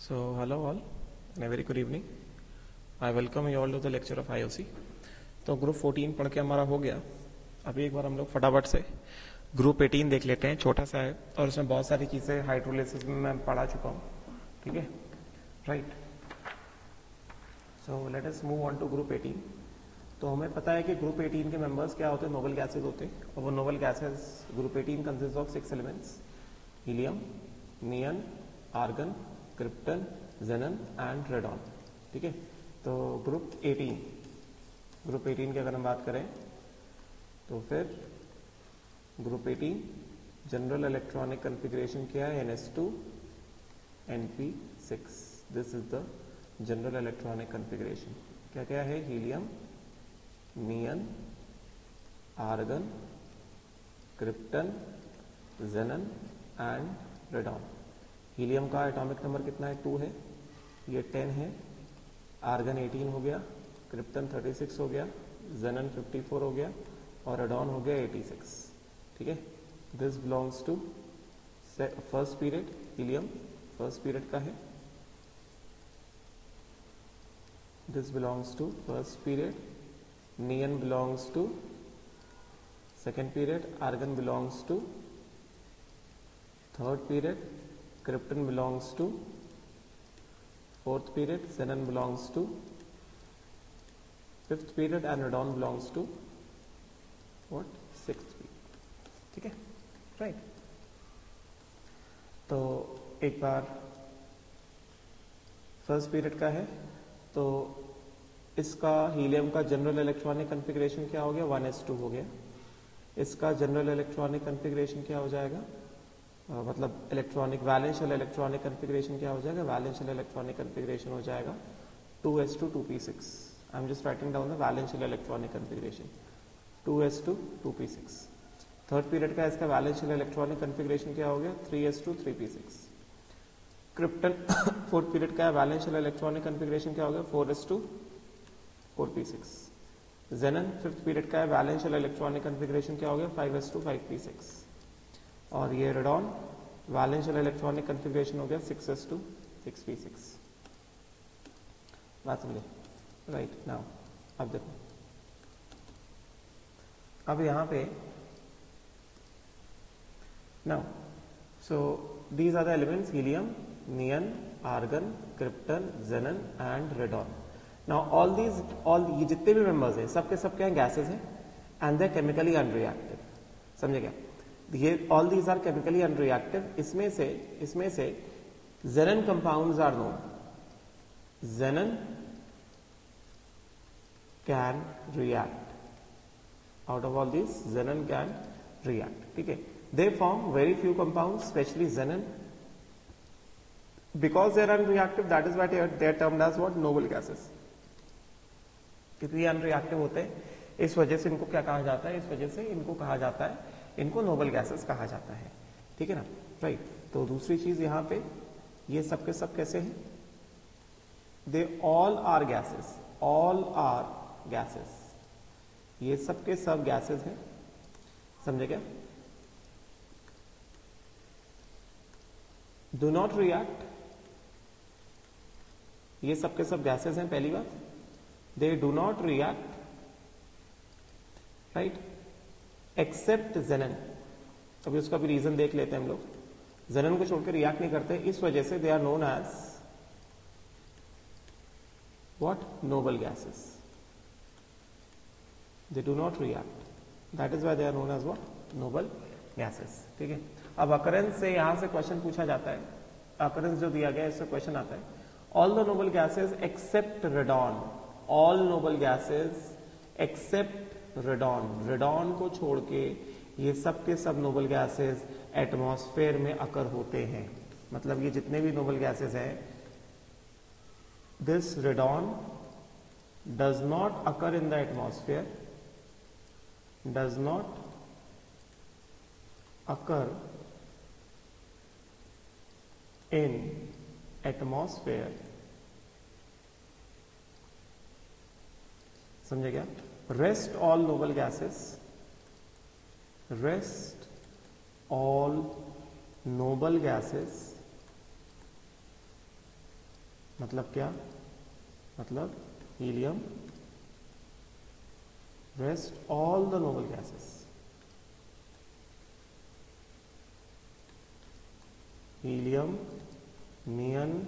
So hello all and a very good evening. I welcome you all to the lecture of IOC. तो group 14 पढ़ के हमारा हो गया. अभी एक बार हम लोग फटाफट से ग्रुप 18 देख लेते हैं. छोटा सा है और उसमें बहुत सारी चीजें हाइड्रोलिसिस में मैं पढ़ा चुका हूँ. ठीक है, right. So let us move on to group 18. तो हमें पता है कि ग्रुप 18 के मेंबर्स क्या होते हैं, नोबल गैसेज होते हैं. और वो noble gases group 18 consist of 6 elements: helium, neon, argon, krypton, xenon and radon. ठीक है. तो ग्रुप 18 की अगर हम बात करें तो फिर ग्रुप 18 जनरल इलेक्ट्रॉनिक कॉन्फ़िगरेशन क्या है? NS2 NP6. This is the general electronic configuration. क्या क्या है? Helium, neon, argon, krypton, xenon and radon. Helium का एटॉमिक नंबर कितना है? 2 है. ये 10 है. आर्गन 18 हो गया, क्रिप्टन 36 हो गया, जेनन 54 हो गया और रेडॉन हो गया 86. ठीक है. This belongs to first period. Helium first period का है. This belongs to first period. Neon belongs to second period. Argon belongs to third period. Krypton belongs to fourth period. Xenon belongs to fifth period and radon belongs to what? Sixth period. ठीक है, right. तो एक बार first period का है तो इसका helium का general electronic configuration क्या हो गया? 1s2 हो गया. इसका जनरल इलेक्ट्रॉनिक कॉन्फ़िगरेशन क्या हो जाएगा? मतलब इलेक्ट्रॉनिक वैलेंशियल इलेक्ट्रॉनिक कॉन्फ़िगरेशन क्या हो जाएगा? वैलेंशियल इलेक्ट्रॉनिक कॉन्फ़िगरेशन हो जाएगा 2s2 2p6. I am just writing down the वैलेंशियल electronic configuration 2s2 2p6. Third period का इसका वैलेंशियल इलेक्ट्रॉनिक कॉन्फ़िगरेशन क्या हो गया? 3s2 3p6. Krypton fourth period का वैलेंशियल इलेक्ट्रॉनिक कॉन्फ़िगरेशन क्या हो गया? 4s2 4p6. जेनन फिफ्थ पीरियड का वैलेंशियल इलेक्ट्रॉनिक कॉन्फ़िगरेशन क्या हो गया? 5s2 5p6. और ये रेडॉन वैलेंशियल इलेक्ट्रॉनिक कॉन्फ़िगरेशन हो गया 6s2 6p6. बात समझे? राइट. नाउ अब देखो, अब यहां पे now so these are the elements: helium, neon, argon, krypton, xenon and radon. Now all ये जितने भी मेंबर्स हैं सबके सब क्या गैसेज हैं एंड दे केमिकली अनरिएक्टिव. समझे क्या? ये all these are chemically unreactive. इसमें से xenon compounds are known. Xenon can react. Out of all this xenon can react. ठीक है. They form very few compounds, specially xenon. Because they are unreactive, that is what they are termed as what? Noble gases. क्योंकि unreactive होते हैं इस वजह से इनको क्या कहा जाता है? इस वजह से इनको कहा जाता है, इनको नोबल गैसेस कहा जाता है. ठीक है ना, राइट. तो दूसरी चीज यहां पे ये सब के सब कैसे हैं? They all are gases. All are gases. ये सब के सब गैसेस हैं. समझे क्या? Do not react. ये सब के सब गैसेस हैं. पहली बात, they do not react, right, except xenon. अभी उसका भी रीजन देख लेते हैं हम लोग. जेनन को छोड़कर रिएक्ट नहीं करते, इस वजह से they are known as what? Noble gases. They do not react, that is why they are known as what? Noble gases. ठीक है. अब अकरेंस से यहां से क्वेश्चन पूछा जाता है. अकरेंस जो दिया गया है इससे क्वेश्चन आता है: all the noble gases except radon. All noble gases except radon. Radon को छोड़ के ये सब के सब नोबल गैसेस एटमॉस्फेयर में अकर होते हैं. मतलब ये जितने भी नोबल गैसेस हैं, this radon does not occur in the atmosphere, does not occur in atmosphere. समझे क्या? Rest all noble gases, rest all noble gases मतलब क्या, मतलब helium rest all the noble gases, helium, neon,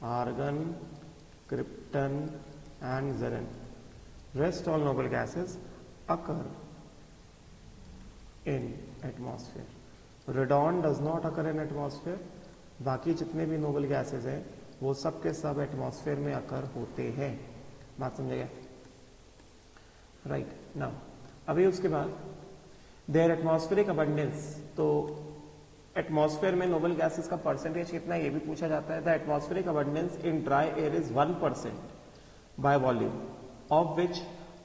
argon, krypton and xenon, rest all noble gases occur in atmosphere. Radon does not occur in atmosphere. बाकी जितने भी noble gases हैं वो सब के सब एटमॉस्फेयर में अकर होते हैं। बात समझेगा? राइट नाउ अभी उसके बाद देयर एटमॉस्फेरिक अबंडेंस, तो एटमॉस्फेयर में नोबल गैसेस का परसेंटेज कितना है ये भी पूछा जाता है। The atmospheric abundance in dry air is 1% by volume of which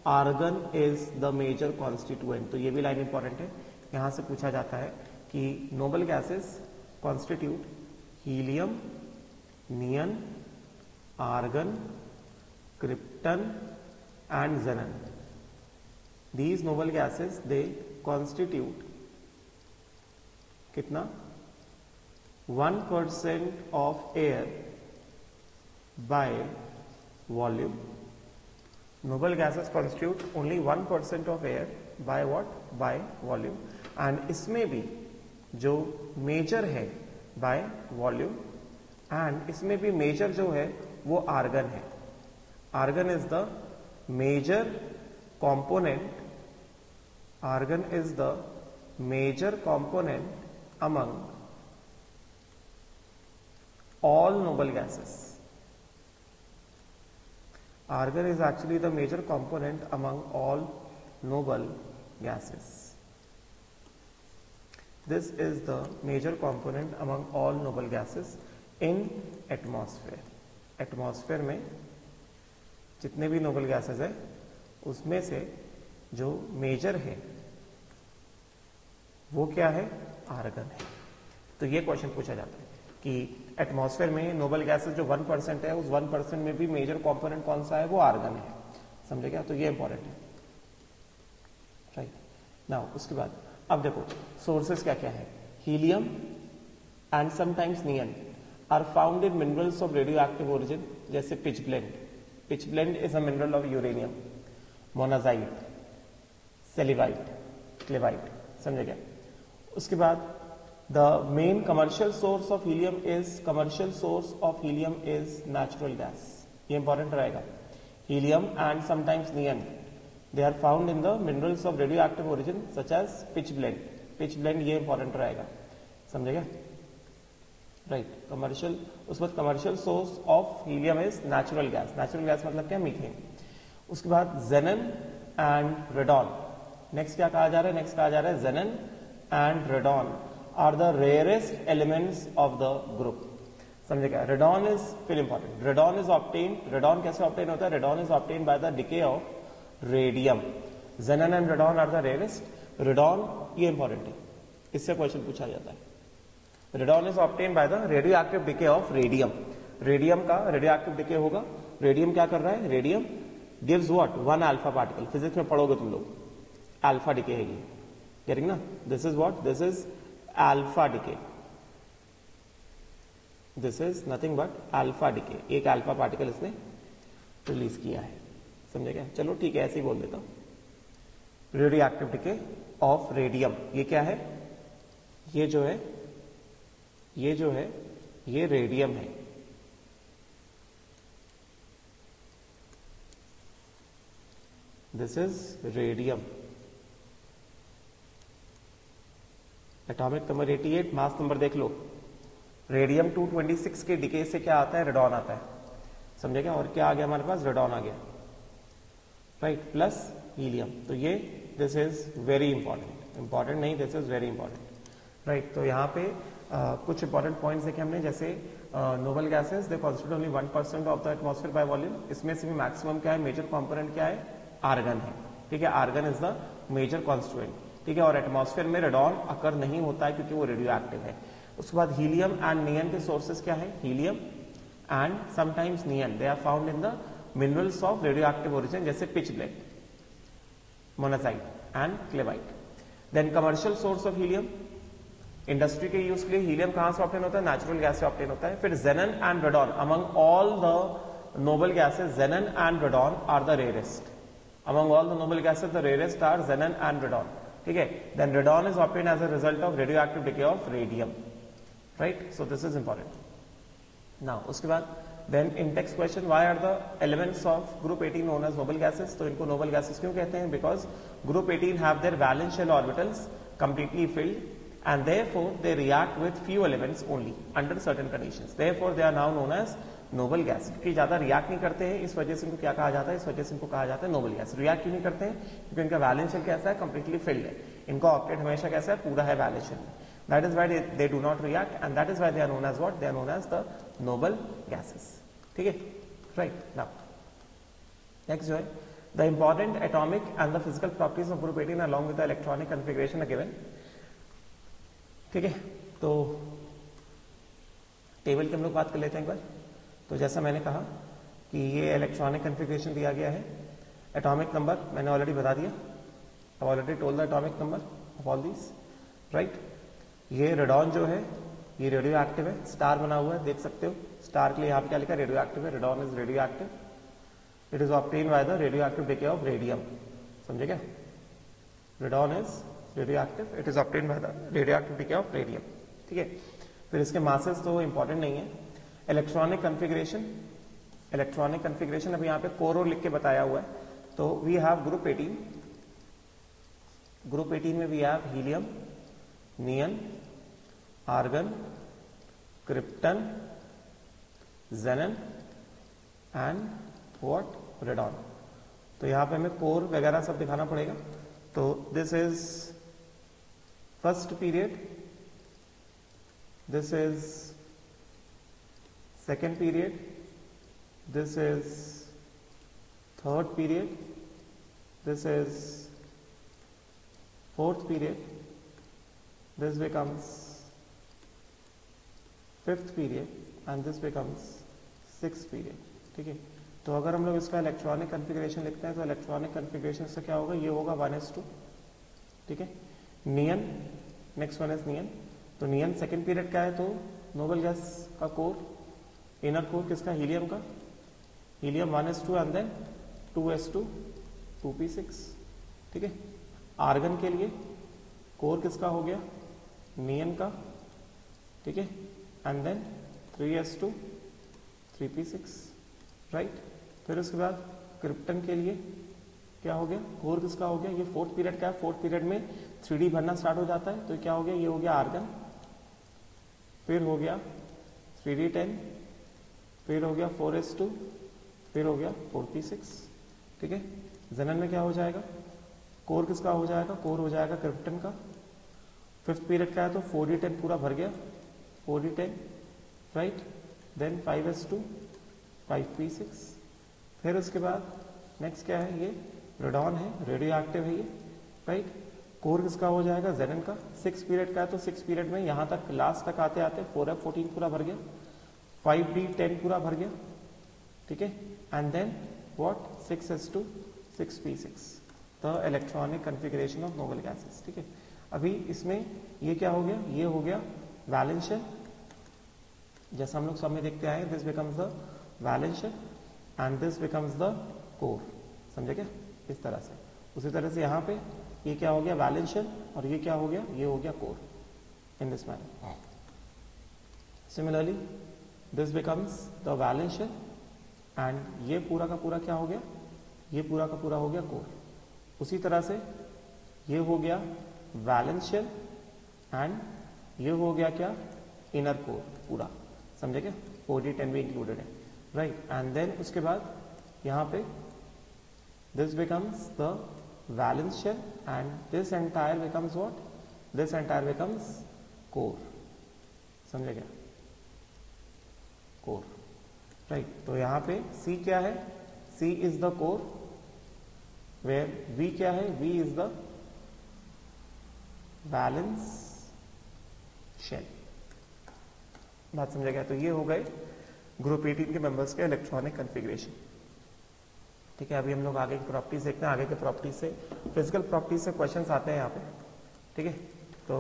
argon is the major constituent। तो ये भी लाइन इंपॉर्टेंट है, यहां से पूछा जाता है कि noble gases constitute helium, neon, argon, krypton and xenon। These noble gases they constitute कितना 1% of air by volume। Noble gases constitute only 1% of air by what? By volume। and इसमें भी जो मेजर है by volume and इसमें भी major जो है वो आर्गन है। Argon is the major component, argon is the major component among all noble gases। Argon is actually the major component among all noble gases। This is the major component among all noble gases in atmosphere। Atmosphere में जितने भी noble gases है उसमें से जो major है वो क्या है? आर्गन है। तो ये क्वेश्चन पूछा जाता है कि एटमॉस्फेयर में नोबल गैसेस जो 1% है उस 1% में भी मेजर कंपोनेंट कौन सा है? वो आर्गन है। समझे क्या? तो ये इंपॉर्टेंट है। राइट नाउ उसके बाद अब देखो सोर्सेस क्या क्या है। Helium and sometimes neon are found in minerals of radioactive origin, जैसे pitch blende. Pitch blende is a mineral of uranium, monazite, सेलिवाइट, क्लेवाइट। समझे क्या? उसके बाद the main commercial source of helium is natural gas। ये important रहेगा। helium and sometimes neon they are found in the minerals of radioactive origin such as pitch blende। pitch blende ये important रहेगा। समझेगा? Right commercial. उसके बाद commercial source of helium is natural gas. Natural gas मतलब क्या? Methane. उसके बाद xenon and radon. Next क्या कहा जा रहा है? नेक्स्ट कहा जा रहा है xenon and radon are the rarest elements of the group। समझेगा? रेडॉन इज फिर important. Radon is obtain, radon कैसे ऑब्टेन होता है? Radon is obtain by the decay of radium. xenon and radon are the rarest. Radon ये important है, इससे question पूछा जाता है। Radon is obtain by the radioactive decay of radium. Radium का रेडियो एक्टिव डिके होगा। Radium क्या कर रहा है? Radium gives what? 1 alpha particle. Physics में पढ़ोगे तुम लोग, अल्फा डिके है ये। गेटिंग ना? This is what? This is alpha decay. This is nothing but alpha decay. एक अल्फा पार्टिकल इसने रिलीज किया है। समझे क्या? चलो ठीक है, ऐसे ही बोल देता हूं। Radio active decay of radium. ये क्या है? ये जो है ये रेडियम है। This is radium. Atomic number 88, mass number देख लो। रेडियम 226 के डिके से क्या आता है? रेडॉन आता है। समझे क्या? और क्या आ गया हमारे पास? रेडॉन आ गया। Right plus helium. तो ये this is very important. Important नहीं, this is very important. Right तो यहाँ पे कुछ इंपॉर्टेंट पॉइंट्स देखे हमने, जैसे noble gases they constitute only 1% of the atmosphere by volume. इसमें से भी मैक्सिमम क्या है? मेजर कंपोनेंट क्या है? आर्गन है। ठीक है, argon is the major constituent. ठीक है, और एटमॉस्फेयर में रेडॉन अकर नहीं होता है क्योंकि वो रेडियो एक्टिव है। उसके बाद हीलियम एंड नियन के सोर्सेस क्या है? Helium and sometimes neon they are found in the minerals of radioactive origin, जैसे pitch blende, monazite and cleveite. Then commercial source of helium, industry के यूज के लिए हीलियम कहां से ऑब्टेन होता है? नेचुरल गैस से ऑब्टेन होता है। फिर xenon and radon, among all the noble gases xenon and radon are the rarest. Among all the noble gases the rarest are xenon and radon, ठीक है। Then radon is obtain as a result of radioactive decay of radium, right. So this is important. Now उसके बाद then in text question, why are the elements of group 18 known as noble gases? तो इनको noble gases क्यों कहते हैं? Because group 18 have their valence shell orbitals completely filled and therefore they react with few elements only under certain conditions, therefore they are now known as noble gas। क्योंकि ज्यादा react नहीं करते हैं, इस वजह से इनको क्या कहा जाता है? इस वजह से इनको कहा जाता है नोबल गैस। रिएक्ट क्यों नहीं करते हैं? क्योंकि इनका वैलेंस शेल कैसा है? कंप्लीटली फिल्ड है। इनका ऑक्टेट हमेशा कैसा है? पूरा है वैलेंस शेल में। That is why they do not react and that is why they are known as what? They are known as the noble gases, ठीक है, राइट। नाउ नेक्स्ट जो है, the important atomic and the physical properties of group 18 along with the electronic configuration are given, ठीक है। तो table की हम लोग बात कर लेते हैं एक बार। तो जैसा मैंने कहा कि ये इलेक्ट्रॉनिक कॉन्फ़िगरेशन दिया गया है। एटॉमिक नंबर मैंने ऑलरेडी बता दिया, I already told the atomic number of all these, right. ये रेडॉन जो है ये रेडियो एक्टिव है, स्टार बना हुआ है, देख सकते हो। स्टार के लिए यहाँ पे क्या लिखा है? रेडियो एक्टिव है। Radon is radio active, it is obtain by the radioactive decay of radium, समझे क्या? Radon is radioactive, it is obtained by the radioactive decay of radium, ठीक है। फिर इसके मासेस तो इंपॉर्टेंट नहीं है। इलेक्ट्रॉनिक कॉन्फ़िगरेशन, इलेक्ट्रॉनिक कॉन्फ़िगरेशन अभी यहाँ पे कोर और लिख के बताया हुआ है। तो वी हैव ग्रुप 18, ग्रुप 18 में we have helium, neon, argon, krypton, xenon and what? Radon. तो यहाँ पे हमें कोर वगैरह सब दिखाना पड़ेगा। तो this is first period, this is second period, this is third period, this is fourth period, this becomes fifth period and this becomes sixth period, ठीक है। तो अगर हम लोग इसका इलेक्ट्रॉनिक कॉन्फ़िगरेशन लिखते हैं तो इलेक्ट्रॉनिक कॉन्फ़िगरेशन से क्या होगा? ये होगा 1s2, ठीक है। Neon, next one is neon. तो नियन सेकेंड पीरियड क्या है? तो नोबल गैस का कोर, इनर कोर किसका? हीलियम का। Helium 1s2 and then 2s2 2p6, ठीक है। आर्गन के लिए कोर किसका हो गया? नियन का, ठीक है, and then 3s2 3p6, right. फिर उसके बाद क्रिप्टन के लिए क्या हो गया? कोर किसका हो गया? ये फोर्थ पीरियड का है। फोर्थ पीरियड में 3D भरना स्टार्ट हो जाता है, तो क्या हो गया? ये हो गया आर्गन, फिर हो गया 3d10, फिर हो गया 4s2, फिर हो गया 4p6, ठीक है। xenon में क्या हो जाएगा? कोर किसका हो जाएगा? कोर हो जाएगा क्रिप्टन का। फिफ्थ पीरियड का है तो 4d10 पूरा भर गया, 4d10, right. Then 5s2 5p6। फिर उसके बाद नेक्स्ट क्या है? ये रेडॉन है, रेडियो एक्टिव है ये, राइट। कोर किसका हो जाएगा? xenon का। 6 पीरियड का है तो 6 पीरियड में यहां तक लास्ट तक आते आते 4f14 पूरा भर गया, 5d10 पूरा भर गया, ठीक है। And then what? 6s2 6p6, the electronic configuration of noble gases, ठीक है। अभी इसमें ये क्या हो गया? ये हो गया वैलेंस शेल, जैसा हम लोग सब में देखते आए। This becomes the valence shell and this becomes the core, समझे क्या? इस तरह से। उसी तरह से यहाँ पे ये क्या हो गया? वैलेंस शेल, और ये क्या हो गया? ये हो गया core, in this manner. Similarly this becomes the valence shell and ये पूरा का पूरा क्या हो गया? ये पूरा का पूरा हो गया कोर। उसी तरह से ये हो गया वैलेंस शेल एंड ये हो गया क्या? इनर कोर पूरा, समझे क्या? 4d10 भी इंक्लूडेड है, राइट। एंड देन उसके बाद यहाँ पे this becomes the valence shell and this entire becomes what? This entire becomes core, समझे क्या? core, right। तो यहाँ पे C क्या है? C is the core, where V क्या है? V is the valence shell, बात समझे क्या? तो ये हो गए ग्रुप 18 के मेंबर्स के इलेक्ट्रॉनिक कॉन्फ़िगरेशन, ठीक है। अभी हम लोग आगे की प्रॉपर्टीज देखते हैं। आगे के प्रॉपर्टीज से, फिजिकल प्रॉपर्टीज से क्वेश्चंस आते हैं यहाँ पे, ठीक है। तो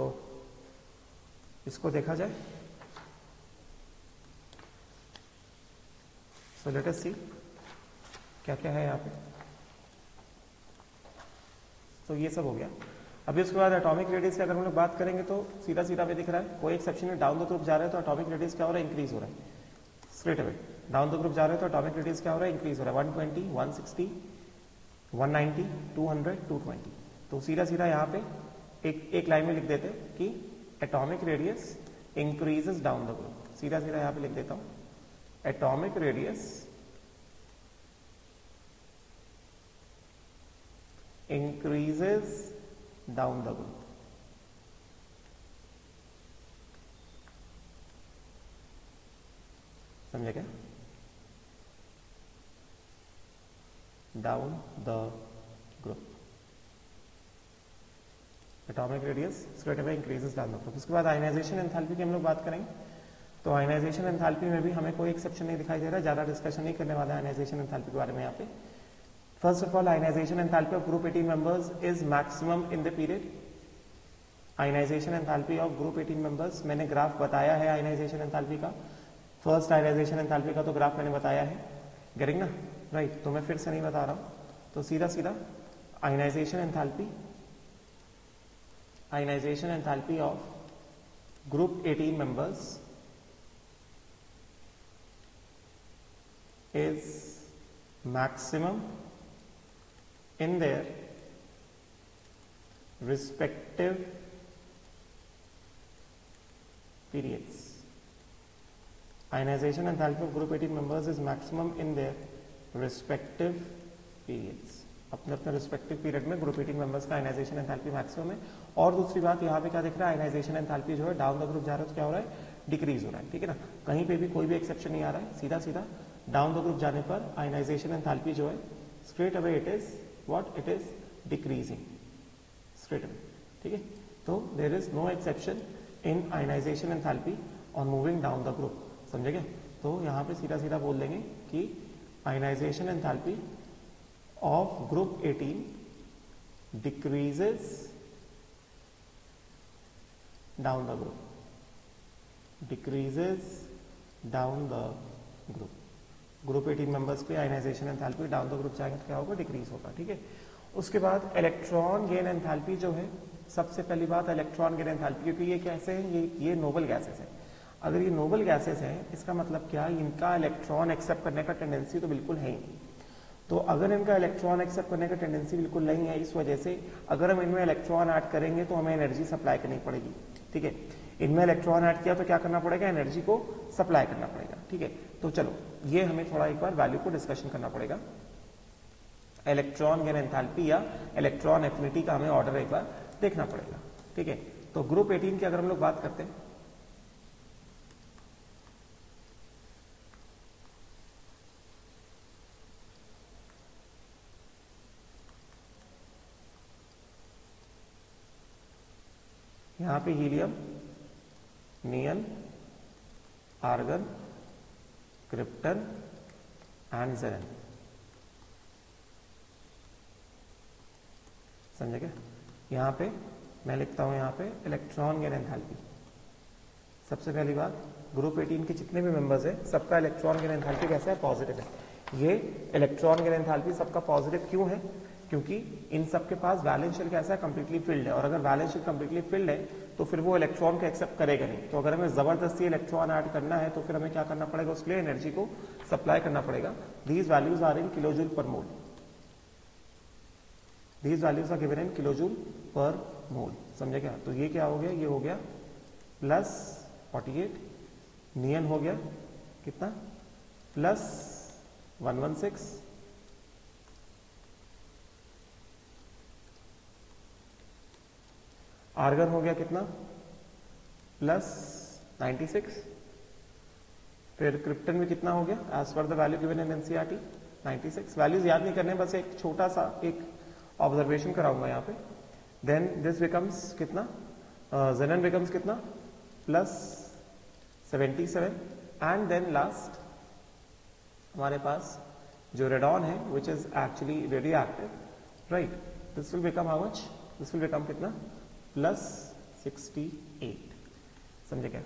इसको देखा जाए। सो लेट अस सी क्या क्या है यहाँ पे। तो ये सब हो गया। अभी उसके बाद एटॉमिक रेडियस की अगर हम लोग बात करेंगे तो सीधा सीधा पे दिख रहा है, कोई एक्सेप्शन नहीं, डाउन द ग्रुप जा रहे हैं तो एटॉमिक रेडियस क्या हो रहा है, इंक्रीज हो रहा है straight away. Down the group जा रहे हैं तो एटॉमिक रेडियस क्या हो रहा है, इंक्रीज हो रहा है 120, 160, 190, 200, 220। तो सीधा सीधा यहाँ पे एक लाइन में लिख देते हैं कि atomic radius increases down the group. सीधा सीधा यहाँ पे लिख देता हूं, atomic radius increases down the group। समझे क्या? Down the group, atomic radius straight away increases down the group. उसके बाद आयनाइजेशन एंथैल्पी की हम लोग बात करेंगे। तो आयनाइजेशन एंथैल्पी में भी हमें कोई एक्सेप्शन नहीं दिखाई दे रहा है, ज्यादा डिस्कशन नहीं करने वाला है आयनाइजेशन एंथैल्पी के बारे में यहाँ पे। First of all, ionization enthalpy of group 18 members is maximum in the period। Ionization enthalpy of group 18 members, मैंने ग्राफ बताया है ionization enthalpy का, फर्स्ट ionization enthalpy का तो ग्राफ मैंने बताया है, गेटिंग ना, राइट। तो मैं फिर से नहीं बता रहा हूं, तो सीधा सीधा ionization enthalpy of group 18 members is maximum in their respective periods। Ionization enthalpy of group 18 members is maximum in their respective periods। अपने अपने रिस्पेक्टिव पीरियड में ग्रुप 18 मेंबर्स का आयनाइजेशन एंथैल्पी मैक्सिमम है। और दूसरी बात यहाँ पे क्या दिख रहा है, आयनाइजेशन एंथैल्पी जो है डाउन द ग्रुप जा रहा है तो क्या हो रहा है, डिक्रीज हो रहा है, ठीक है ना। कहीं पे भी कोई भी एक्सेप्शन नहीं आ रहा है, सीधा सीधा डाउन द ग्रुप जाने पर आयनाइजेशन एंथैल्पी जो है straight away it is what, it is decreasing straight away, ठीक है। तो there is no exception in ionization enthalpy on moving down the group, समझे क्या। तो यहाँ पे सीधा सीधा बोल देंगे कि ionization enthalpy of group 18 decreases down the group, decreases down the group। Group 18 members पे ionization enthalpy down the group जाएगा तो क्या होगा, डिक्रीज होगा, ठीक है। उसके बाद इलेक्ट्रॉन गेन एंथैल्पी जो है, सबसे पहली बात इलेक्ट्रॉन गेन एंथैल्पी, क्योंकि ये कैसे हैं, ये नोबल गैसेस है। अगर ये नोबल गैसेस हैं, इसका मतलब क्या, इनका इलेक्ट्रॉन एक्सेप्ट करने का टेंडेंसी तो बिल्कुल है ही नहीं। तो अगर इनका इलेक्ट्रॉन एक्सेप्ट करने का टेंडेंसी बिल्कुल नहीं है, इस वजह से अगर हम इनमें इलेक्ट्रॉन ऐड करेंगे तो हमें एनर्जी सप्लाई करनी पड़ेगी, ठीक है। इनमें इलेक्ट्रॉन ऐड किया तो क्या करना पड़ेगा, एनर्जी को सप्लाई करना पड़ेगा, ठीक है। तो चलो ये हमें थोड़ा एक बार वैल्यू को डिस्कशन करना पड़ेगा। इलेक्ट्रॉन गेन एंथैल्पी या इलेक्ट्रॉन एफिनिटी का हमें ऑर्डर एक बार देखना पड़ेगा, ठीक है। तो ग्रुप 18 की अगर हम लोग बात करते हैं, यहां पे helium, neon, argon, krypton and ज़ेरन, समझे क्या। यहां पे मैं लिखता हूं, यहां पे इलेक्ट्रॉन गेन एंथैल्पी। सबसे पहली बात, ग्रुप 18 के जितने भी मेंबर्स हैं सबका इलेक्ट्रॉन गेन एंथैल्पी कैसा है, पॉजिटिव है। ये इलेक्ट्रॉन गेन एंथैल्पी सबका पॉजिटिव क्यों है, क्योंकि इन सब के पास वैलेंस शेल कैसा है, कंप्लीटली फिल्ड है। और अगर वैलेंस शेल कंप्लीटली फिल्ड है तो फिर वो इलेक्ट्रॉन को एक्सेप्ट करेगा नहीं। तो अगर हमें जबरदस्ती इलेक्ट्रॉन ऐड करना है तो फिर हमें क्या करना पड़ेगा, उसके लिए एनर्जी को सप्लाई करना पड़ेगा। These values are in kilojoule per mole, these values are given in kilojoule per mole, समझे क्या। तो ये क्या हो गया, ये हो गया प्लस 48, नियन हो गया कितना, प्लस 116, आर्गन हो गया कितना, प्लस 96, फिर क्रिप्टन में कितना हो गया, as per the value given in NCERT 96। Values याद नहीं करने, बस एक छोटा सा एक ऑब्जर्वेशन कराऊंगा यहाँ पे। देन दिस बिकम्स कितना, जेनन बिकम्स कितना, प्लस 77, एंड देन लास्ट हमारे पास जो रेडॉन है which is actually radio active, right, this will become how much, this will become कितना, प्लस 68, समझे क्या?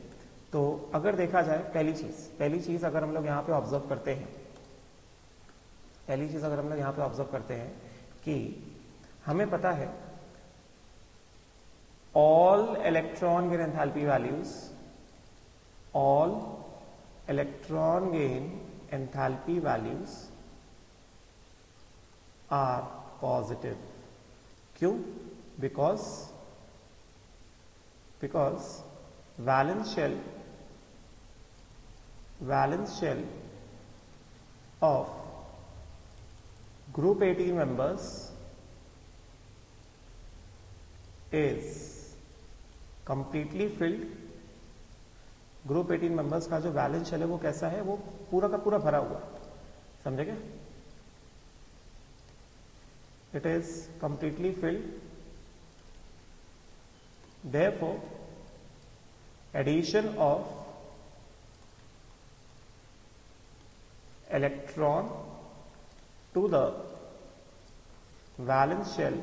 तो अगर देखा जाए पहली चीज अगर हम लोग यहाँ पे ऑब्जर्व करते हैं, कि हमें पता है all electron gain enthalpy values are positive. क्यों? Because valence shell of group 18 members is completely filled. Group 18 members का जो वैलेंस शेल है वो कैसा है? वो पूरा का पूरा भरा हुआ है, समझे क्या? It is completely filled, therefore addition of electron to the valence shell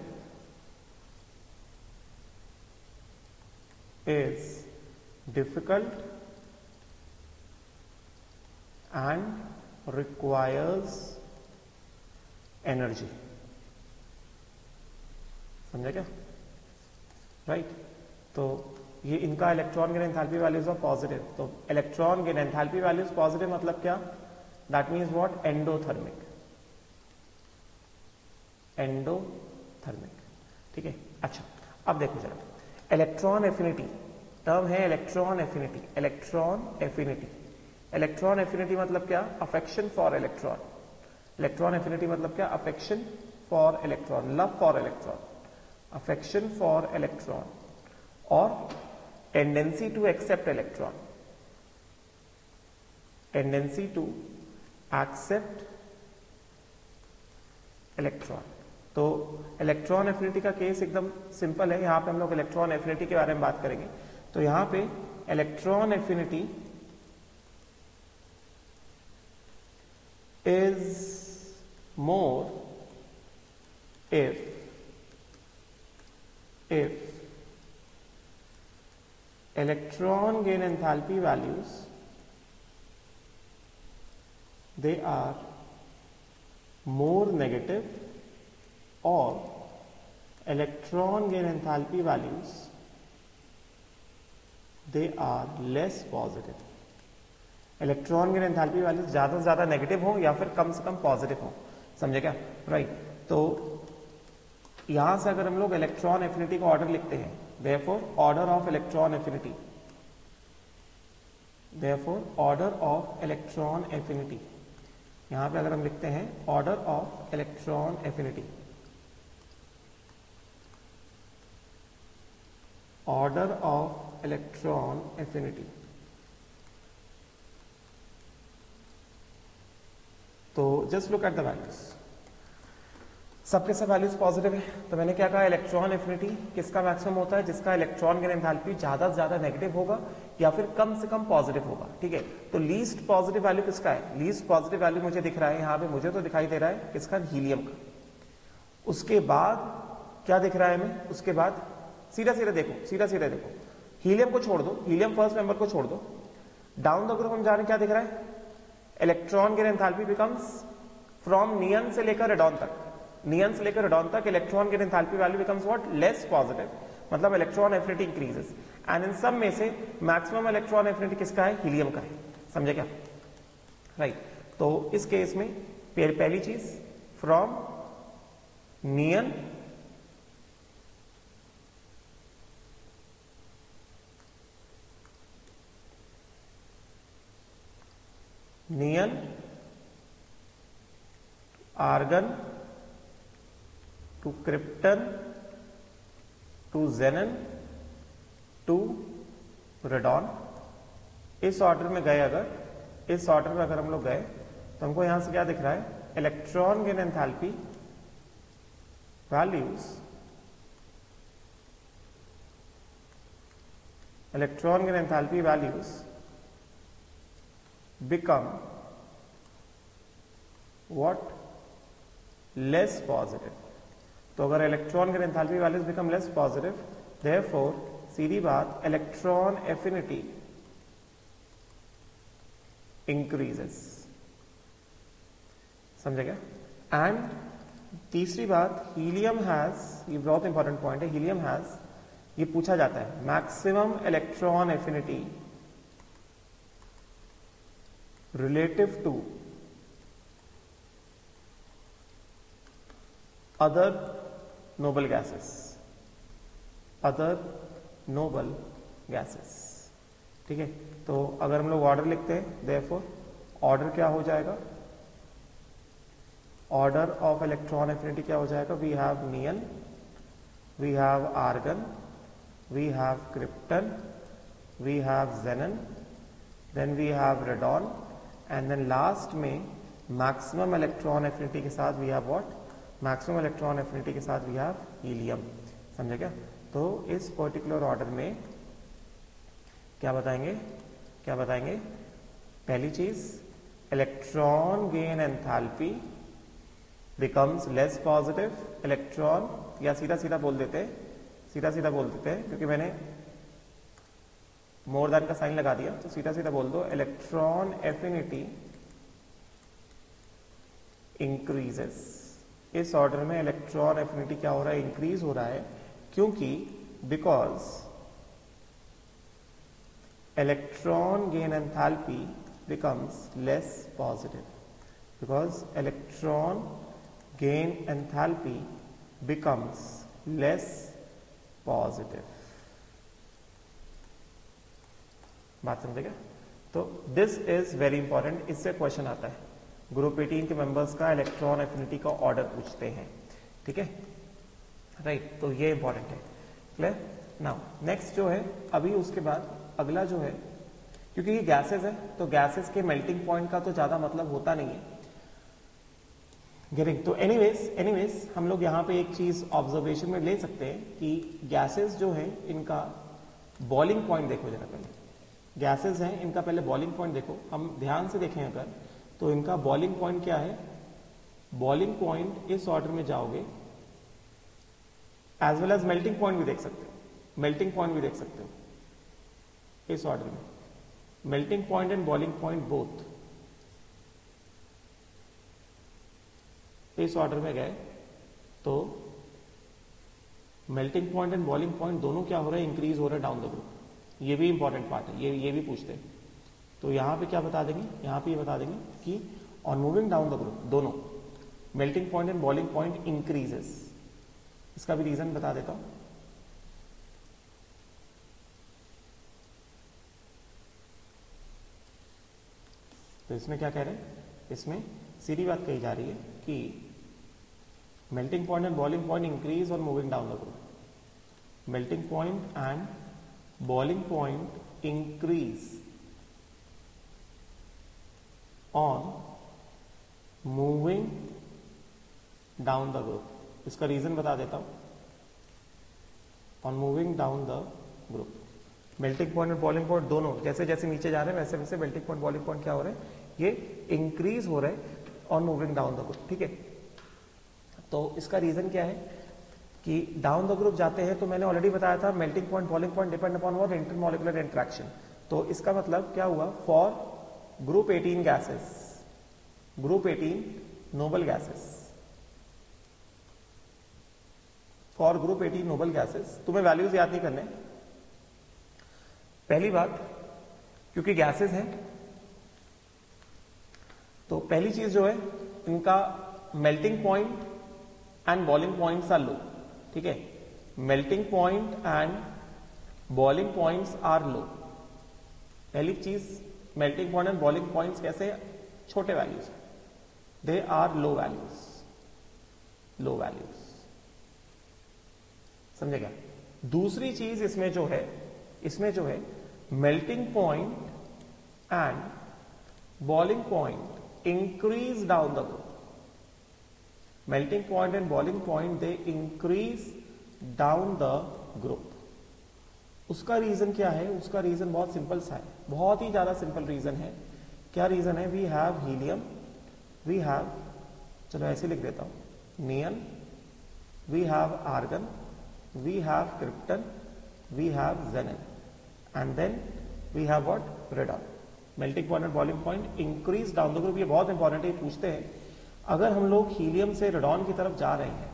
is difficult and requires energy. समझा क्या? राइट तो ये इनका electron gain enthalpy values of positive. तो electron gain enthalpy values positive मतलब क्या? That means what? एंडोथर्मिक. ठीक है. अच्छा अब देखो जरा, इलेक्ट्रॉन एफिनिटी टर्म है, इलेक्ट्रॉन एफिनिटी मतलब क्या? Affection for electron. Electron affinity मतलब क्या? Affection for electron, love for electron, affection for electron, or tendency to accept electron, tendency to accept electron. तो इलेक्ट्रॉन एफिनिटी का केस एकदम simple है. यहां पे हम लोग इलेक्ट्रॉन एफिनिटी के बारे में बात करेंगे. तो यहां पे electron affinity is more if electron gain enthalpy values they are more negative, or electron gain enthalpy values they are less positive. Electron gain enthalpy values ज्यादा से ज्यादा नेगेटिव हो या फिर कम से कम पॉजिटिव हो, समझे क्या? राइट तो यहां से अगर हम लोग इलेक्ट्रॉन एफिनिटी का ऑर्डर लिखते हैं, therefore order of electron affinity, यहां पे अगर हम लिखते हैं ऑर्डर ऑफ इलेक्ट्रॉन एफिनिटी, तो just look at the values. सबके सब वैल्यूज पॉजिटिव है. तो मैंने क्या कहा? इलेक्ट्रॉन एफिनिटी किसका मैक्सिमम होता है? जिसका इलेक्ट्रॉन गेन एंथैल्पी ज्यादा से ज्यादा नेगेटिव होगा या फिर कम से कम पॉजिटिव होगा. ठीक है. तो लीस्ट पॉजिटिव वैल्यू किसका है? लीस्ट पॉजिटिव वैल्यू मुझे दिख रहा है यहां पे, मुझे तो दिखाई दे रहा है किसका? हीलियम का. उसके बाद क्या दिख रहा है हमें? उसके बाद सीधा सीधा देखो, हीलियम को छोड़ दो, हीलियम फर्स्ट मेंबर को छोड़ दो, डाउन द ग्रुप हम जा रहे हैं, क्या दिख रहा है? Electron gain enthalpy becomes from neon से लेकर रेडॉन तक, electron gain enthalpy value becomes what? Less positive. मतलब इलेक्ट्रॉन एफिनिटी इंक्रीजेस, एंड इन सब में से मैक्सिमम इलेक्ट्रॉन एफिनिटी किसका है? हीलियम का है. समझे क्या? राइट तो इस केस में पहली चीज from neon argon to krypton to xenon to radon. इस ऑर्डर में गए, अगर हम लोग गए तो हमको यहां से क्या दिख रहा है? Electron gain enthalpy values, become what? less positive. तो अगर electron gain enthalpy values become less positive, therefore सीधी बात, इलेक्ट्रॉन एफिनिटी इंक्रीजेस, समझे क्या? एंड तीसरी बात, हीलियम हैज, ये बहुत इंपॉर्टेंट पॉइंट है, हीलियम हैज, ये पूछा जाता है, maximum electron affinity relative to other noble gases, other noble gases, ठीक है? तो अगर हम लोग ऑर्डर लिखते हैं, देयरफॉर ऑर्डर क्या हो जाएगा, ऑर्डर ऑफ इलेक्ट्रॉन एफिनिटी क्या हो जाएगा, we have neon, we have argon, we have krypton, we have xenon, then we have radon, and then last में मैक्सिमम इलेक्ट्रॉन एफिनिटी के साथ we have what, maximum electron affinity के साथ we have helium, समझे क्या? तो इस particular order में क्या बताएंगे, क्या बताएंगे? पहली चीज, electron gain enthalpy becomes less positive, electron, या सीधा सीधा बोल देते हैं, सीधा सीधा बोल देते हैं, क्योंकि मैंने मोर देन का साइन लगा दिया, तो सीधा सीधा बोल दो, इलेक्ट्रॉन एफिनिटी इंक्रीजेस। इस ऑर्डर में इलेक्ट्रॉन एफिनिटी क्या हो रहा है, इंक्रीज हो रहा है, क्योंकि because electron gain enthalpy becomes less positive, because electron gain enthalpy becomes less positive. बात समझे क्या? तो दिस इज वेरी इंपॉर्टेंट, इससे क्वेश्चन आता है, ग्रुप 18 के मेंबर्स का इलेक्ट्रॉन एफिनिटी का ऑर्डर पूछते हैं, ठीक है, राइट? तो ये इंपॉर्टेंट है, क्लियर? नाउ नेक्स्ट जो है, अभी उसके बाद अगला जो है, क्योंकि ये गैसेस है, तो गैसेस के मेल्टिंग पॉइंट का तो ज्यादा मतलब होता नहीं है, गेटिंग? तो एनीवेज हम लोग यहाँ पे एक चीज ऑब्जर्वेशन में ले सकते हैं कि गैसेस जो है, इनका बॉइलिंग पॉइंट देखो जरा पहले, गैसेस हैं, इनका पहले बॉइलिंग पॉइंट देखो, हम ध्यान से देखें अगर, तो इनका बॉइलिंग पॉइंट क्या है, बॉइलिंग पॉइंट इस ऑर्डर में जाओगे, as well as melting point भी देख सकते हो, मेल्टिंग पॉइंट भी देख सकते हो इस ऑर्डर में, melting point and boiling point both इस ऑर्डर में गए, तो melting point and boiling point दोनों क्या हो रहा है, इंक्रीज हो रहा है डाउन द ग्रुप। ये भी इंपॉर्टेंट पार्ट है, ये भी पूछते हैं, तो यहां पे क्या बता देंगे, यहां पे ये बता देंगे कि on moving down the group दोनों melting point and boiling point increases. इसका भी रीजन बता देता हूं, तो इसमें क्या कह रहे हैं, इसमें सीधी बात कही जा रही है कि melting point and boiling point increase और moving down the group, melting point and boiling point increase on moving down the group. इसका रीजन बता देता हूं, on moving down the group melting point और बॉइलिंग पॉइंट दोनों जैसे जैसे नीचे जा रहे हैं वैसे वैसे मेल्टिंग पॉइंट बॉइलिंग पॉइंट क्या हो रहे हैं, ये इंक्रीज हो रहे हैं on moving down the group, ठीक है? तो इसका रीजन क्या है कि डाउन द ग्रुप जाते हैं, तो मैंने ऑलरेडी बताया था melting point boiling point depend upon what, intermolecular interaction. तो इसका मतलब क्या हुआ, for group 18 gases, group 18 noble gases, for group 18 noble gases, तुम्हें वैल्यूज याद नहीं करने। पहली बात, क्योंकि गैसेस हैं, तो पहली चीज जो है, इनका melting point and boiling points are low, ठीक है? Melting point and boiling points are low. पहली चीज, melting point and boiling points कैसे, छोटे values, they are low values, low values, समझेगा? दूसरी चीज इसमें जो है, melting point and boiling point increase down the group, melting point and boiling point they increase down the group. उसका reason क्या है, उसका रीजन बहुत सिंपल सा है, बहुत ही ज्यादा सिंपल रीजन है। क्या रीजन है, we have helium, we have, चलो ऐसे लिख देता हूं, neon, we have argon, we have krypton, we have xenon, and then we have what? radon. Melting point and boiling point increase down the group. ये बहुत important है, पूछते हैं अगर हम लोग हीलियम से रेडॉन की तरफ जा रहे हैं,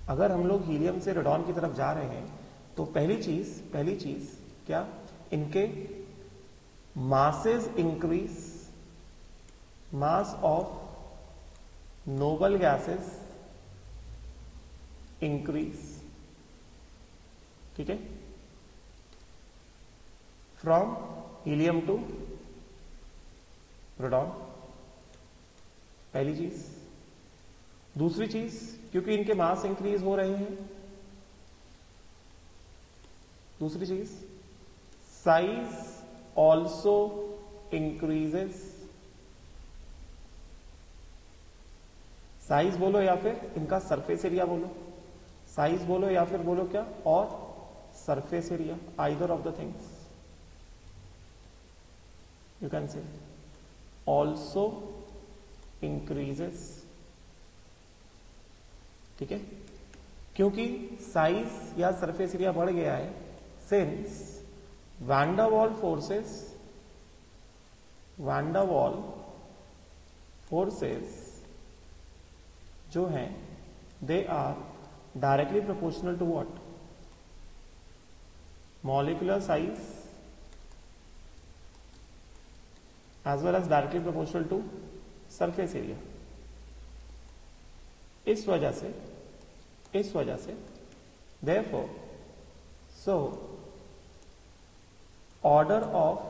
अगर हम लोग हीलियम से रेडॉन की तरफ जा रहे हैं तो पहली चीज क्या? इनके masses increase, mass of noble gases increase. ठीक है, फ्रॉम हीलियम टू रेडॉन, पहली चीज. दूसरी चीज, क्योंकि इनके मास इंक्रीज हो रहे हैं, दूसरी चीज साइज ऑल्सो इंक्रीजेस. साइज बोलो या फिर इनका सरफेस एरिया बोलो, साइज बोलो या फिर बोलो क्या? और surface area, either of the things you can say also increases. ठीक है, क्योंकि साइज या सरफेस एरिया बढ़ गया है, सिंस वैंडरवॉल फोर्सेस जो हैं they are directly proportional to what? Molecular size as well as directly proportional to surface area. इस वजह से therefore so order of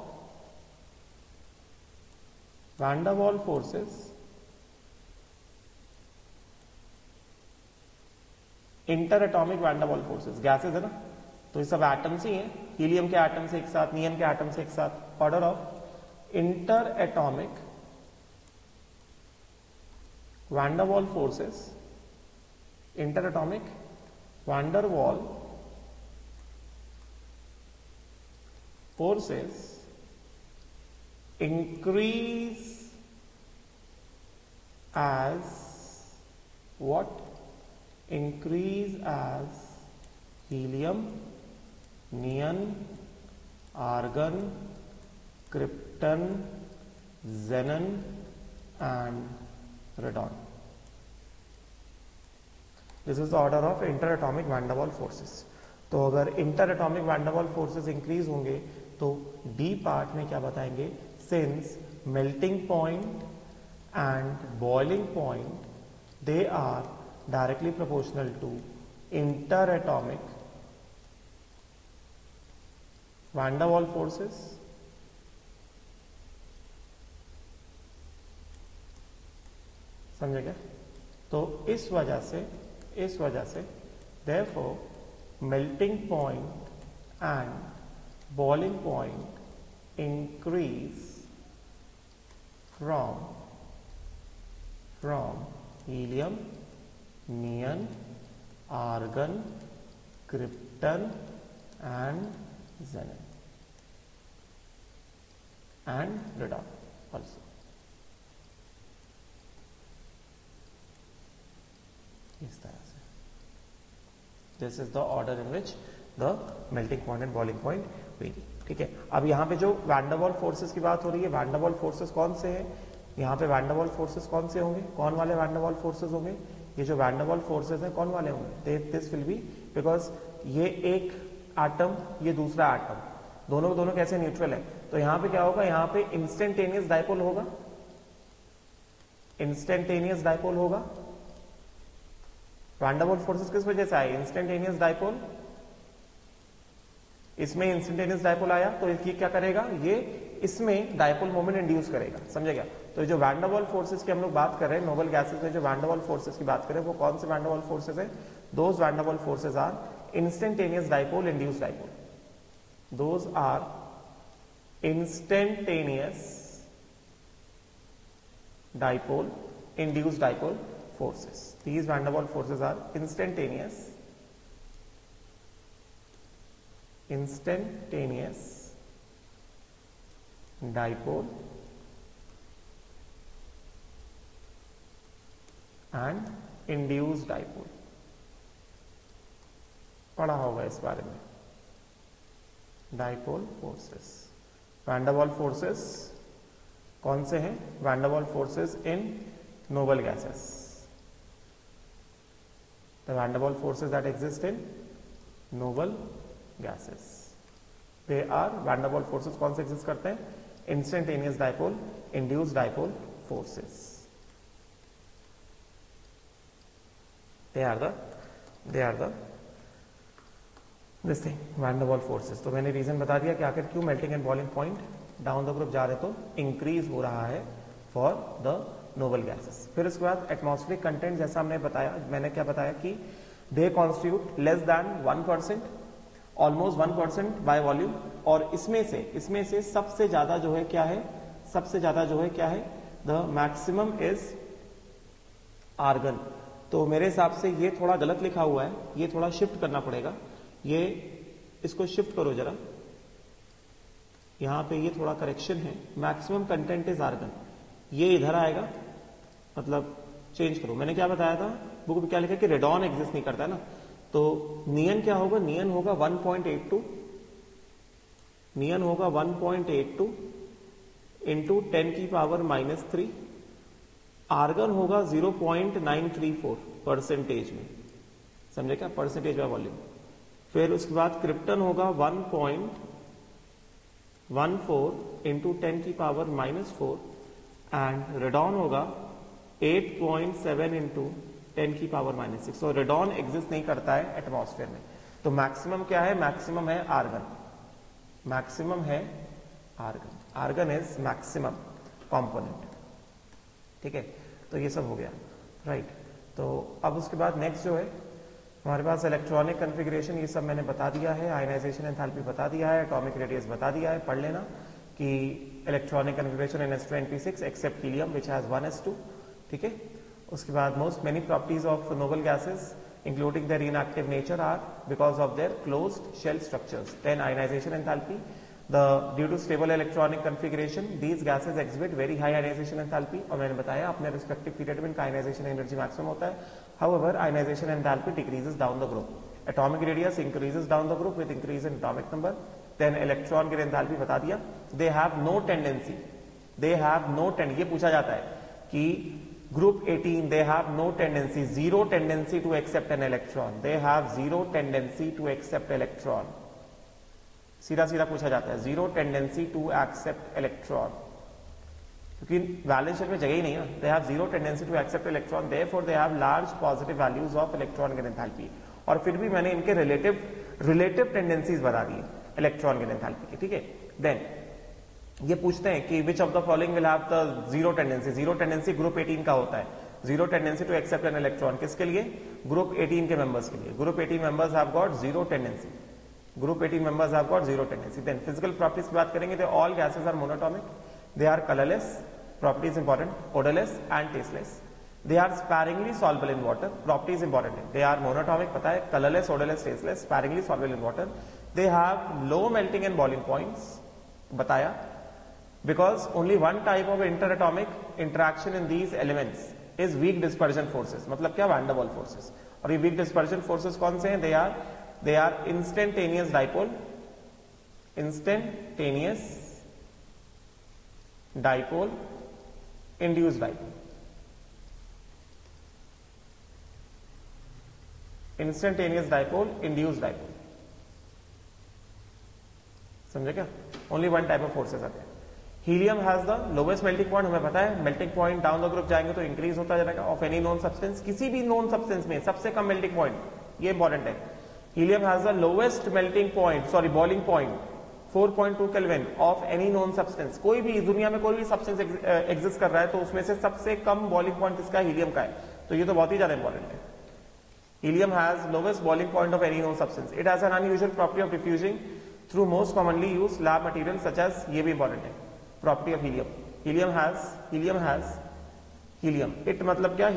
van der Waals forces interatomic van der Waals forces, gases है ना, तो ये सब एटम्स ही हैं, helium के एटम्स एक साथ, नियन के एटम्स एक साथ. Order of interatomic van der Waals forces, interatomic van der Waals forces increase as what? Increase as helium, neon, argon, krypton, xenon and radon. This is the order of interatomic van der Waals forces. तो अगर interatomic van der Waals forces increase होंगे तो D part में क्या बताएंगे? Since melting point and boiling point they are directly proportional to interatomic van der Waals forces. समझे क्या? तो इस वजह से therefore melting point and boiling point increase from helium, neon, argon, krypton and xenon and radon also. इस तरह से this is the order in which the melting point and boiling point very. ठीक है, अब यहाँ पे जो वैन डर वाल्स फोर्सेस की बात हो रही है, वैन डर वाल्स फोर्सेस कौन से हैं? यहाँ पे वैन डर वाल्स फोर्सेस कौन से होंगे? कौन वाले वैन डर वाल्स फोर्सेस होंगे? ये जो वैन डर वाल्स फोर्सेस हैं कौन वाले होंगे? दिस विल बी, बिकॉज ये एक एटम, ये दूसरा एटम, दोनों कैसे न्यूट्रल है, तो यहाँ पे क्या होगा? यहाँ पे इंस्टेंटेनियस डाइपोल होगा, इंस्टेंटेनियस डाइपोल होगा. वैन डर वाल्स फोर्सेस किस वजह से आए? Instantaneous dipole. इसमें इंस्टेंटेनियस डाइपोल आया तो ये क्या करेगा? ये इसमें डाइपोल मोमेंट इंड्यूस करेगा. समझे क्या? तो जो वैन डर वाल्स फोर्सेस की हम लोग बात कर रहे हैं, नोबल गैसेस में जो वैन डर वाल्स फोर्सेस की बात कर रहे हैं, वो कौन से वैन डर वाल्स फोर्सेस है? Those van der Waals forces are instantaneous dipole induced dipole. Those are instantaneous dipole induced dipole forces. These van der Waals forces are instantaneous dipole and induced dipole. पढ़ा होगा इस बारे में. Dipole forces. Van der Waals forces कौन से हैं? Van der Waals forces in noble gases. The van der Waals forces that exist in noble gases, they are van der Waals forces कौन से एग्जिस्ट करते हैं? Instantaneous dipole, induced dipole forces. They are the this thing van der Waals forces. तो मैंने reason बता दिया कि आखिर क्यों melting and boiling point down the group जा रहे तो इंक्रीज हो रहा है फॉर द नोबल गैसेस। फिर उसके बाद एटमॉस्फेरिक कंटेंट, जैसा हमने बताया, मैंने क्या बताया कि they constitute less than 1%, almost 1% by volume. और इसमें से सबसे ज्यादा जो है क्या है? सबसे ज्यादा जो है क्या है? The maximum is argon. तो मेरे हिसाब से ये थोड़ा गलत लिखा हुआ है, ये थोड़ा शिफ्ट करना पड़ेगा। ये इसको शिफ्ट करो जरा, यहां पे ये थोड़ा करेक्शन है। मैक्सिमम कंटेंट इज आर्गन, ये इधर आएगा, मतलब चेंज करो। मैंने क्या बताया था बुक में, क्या लिखा कि रेडॉन एग्जिस्ट नहीं करता है ना, तो नियन क्या होगा? नियन होगा 1.82, नियन होगा 1.82 इंटू 10 की पावर -3। आर्गन होगा 0.934 परसेंटेज में, समझे क्या? Percentage by volume. फिर उसके बाद क्रिप्टन होगा 1.14 इंटू 10 की पावर -4 एंड रेडॉन होगा 8.7 इंटू 10 की पावर -6। सो रेडॉन एग्जिस्ट नहीं करता है एटमॉस्फेयर में। तो मैक्सिमम क्या है? मैक्सिमम है आर्गन, मैक्सिमम है argon. Argon is maximum component, ठीक है? तो ये सब हो गया, राइट। तो अब उसके बाद नेक्स्ट जो है हमारे पास इलेक्ट्रॉनिक कॉन्फ़िगरेशन, ये सब मैंने बता दिया है। आयनाइजेशन एंथैल्पी बता दिया है, एटॉमिक रेडियस बता दिया है। पढ़ लेना कि electronic configuration in s2 np6 except helium which has 1s2, ठीक है? उसके बाद most many properties of noble gases including their inactive nature are because of their closed shell structures. Then ionization enthalpy, due to stable electronic configuration these gases exhibit very high ionization enthalpy। और मैंने बताया अपने respective period में इनका ionization energy maximum होता है। However ionization enthalpy decreases down the group, atomic radius increases down the group with increase in atomic number। Then electron की enthalpy बता दिया। They have no tendency, ये पूछा जाता है कि Group 18 they have no tendency, zero tendency to accept an electron, they have zero tendency to accept electron। सीधा सीधा पूछा जाता है, zero tendency to accept electron, क्योंकि वैलेंस शेल में जगह ही नहीं है। they have zero tendency to accept electron, therefore they have large positive values of electron gain enthalpy। और फिर भी मैंने इनके रिलेटिव टेंडेंसीज बता दी इलेक्ट्रॉन gain enthalpy की, ठीक है? देन ये पूछते हैं कि which of the following will have the zero tendency. Zero tendency group 18 का होता है, zero tendency to accept an electron. किसके लिए? ग्रुप 18 के मेंबर्स के लिए। Group 18 members have got zero tendency, group 18 members have got zero tendency. Then physical properties की बात करेंगे तो all gases are monatomic, they are colourless, properties important, odourless and tasteless, they are sparingly soluble in water. Properties important है, they are monoatomic पता है, colourless, odourless, tasteless, sparingly soluble in water. They have low melting and boiling points बताया, because only one type of interatomic interaction in these elements is weak dispersion forces। मतलब क्या? Van der Waals forces. और ये weak dispersion forces कौन से हैं? they are instantaneous dipole, induced dipole, instantaneous dipole, induced dipole। समझे क्या? Only one type of forces आते हैं। Helium has the lowest melting point, हमें पता है melting point down the group जाएंगे तो इंक्रीज होता जाएगा ऑफ एनी नोन सब्सटेंस। किसी भी नोन सब्सटेंस में सबसे कम मेल्टिंग पॉइंट, ये इंपॉर्टेंट है। Helium has the lowest melting point, sorry boiling point 4.2 kelvin of any known substance. कोई भी दुनिया में कोई भी सब्सटेंस एग्जिस्ट कर रहा है तो उसमें से सबसे कम बॉइलिंग पॉइंट किसका? हीलियम का है। तो ये तो बहुत ही ज्यादा इंपॉर्टेंट है। Helium has lowest boiling point of any known substance. It has an unusual property of diffusing through most commonly used lab material such as, ये भी इंपॉर्टेंट है। Property of helium, helium has it मतलब क्या?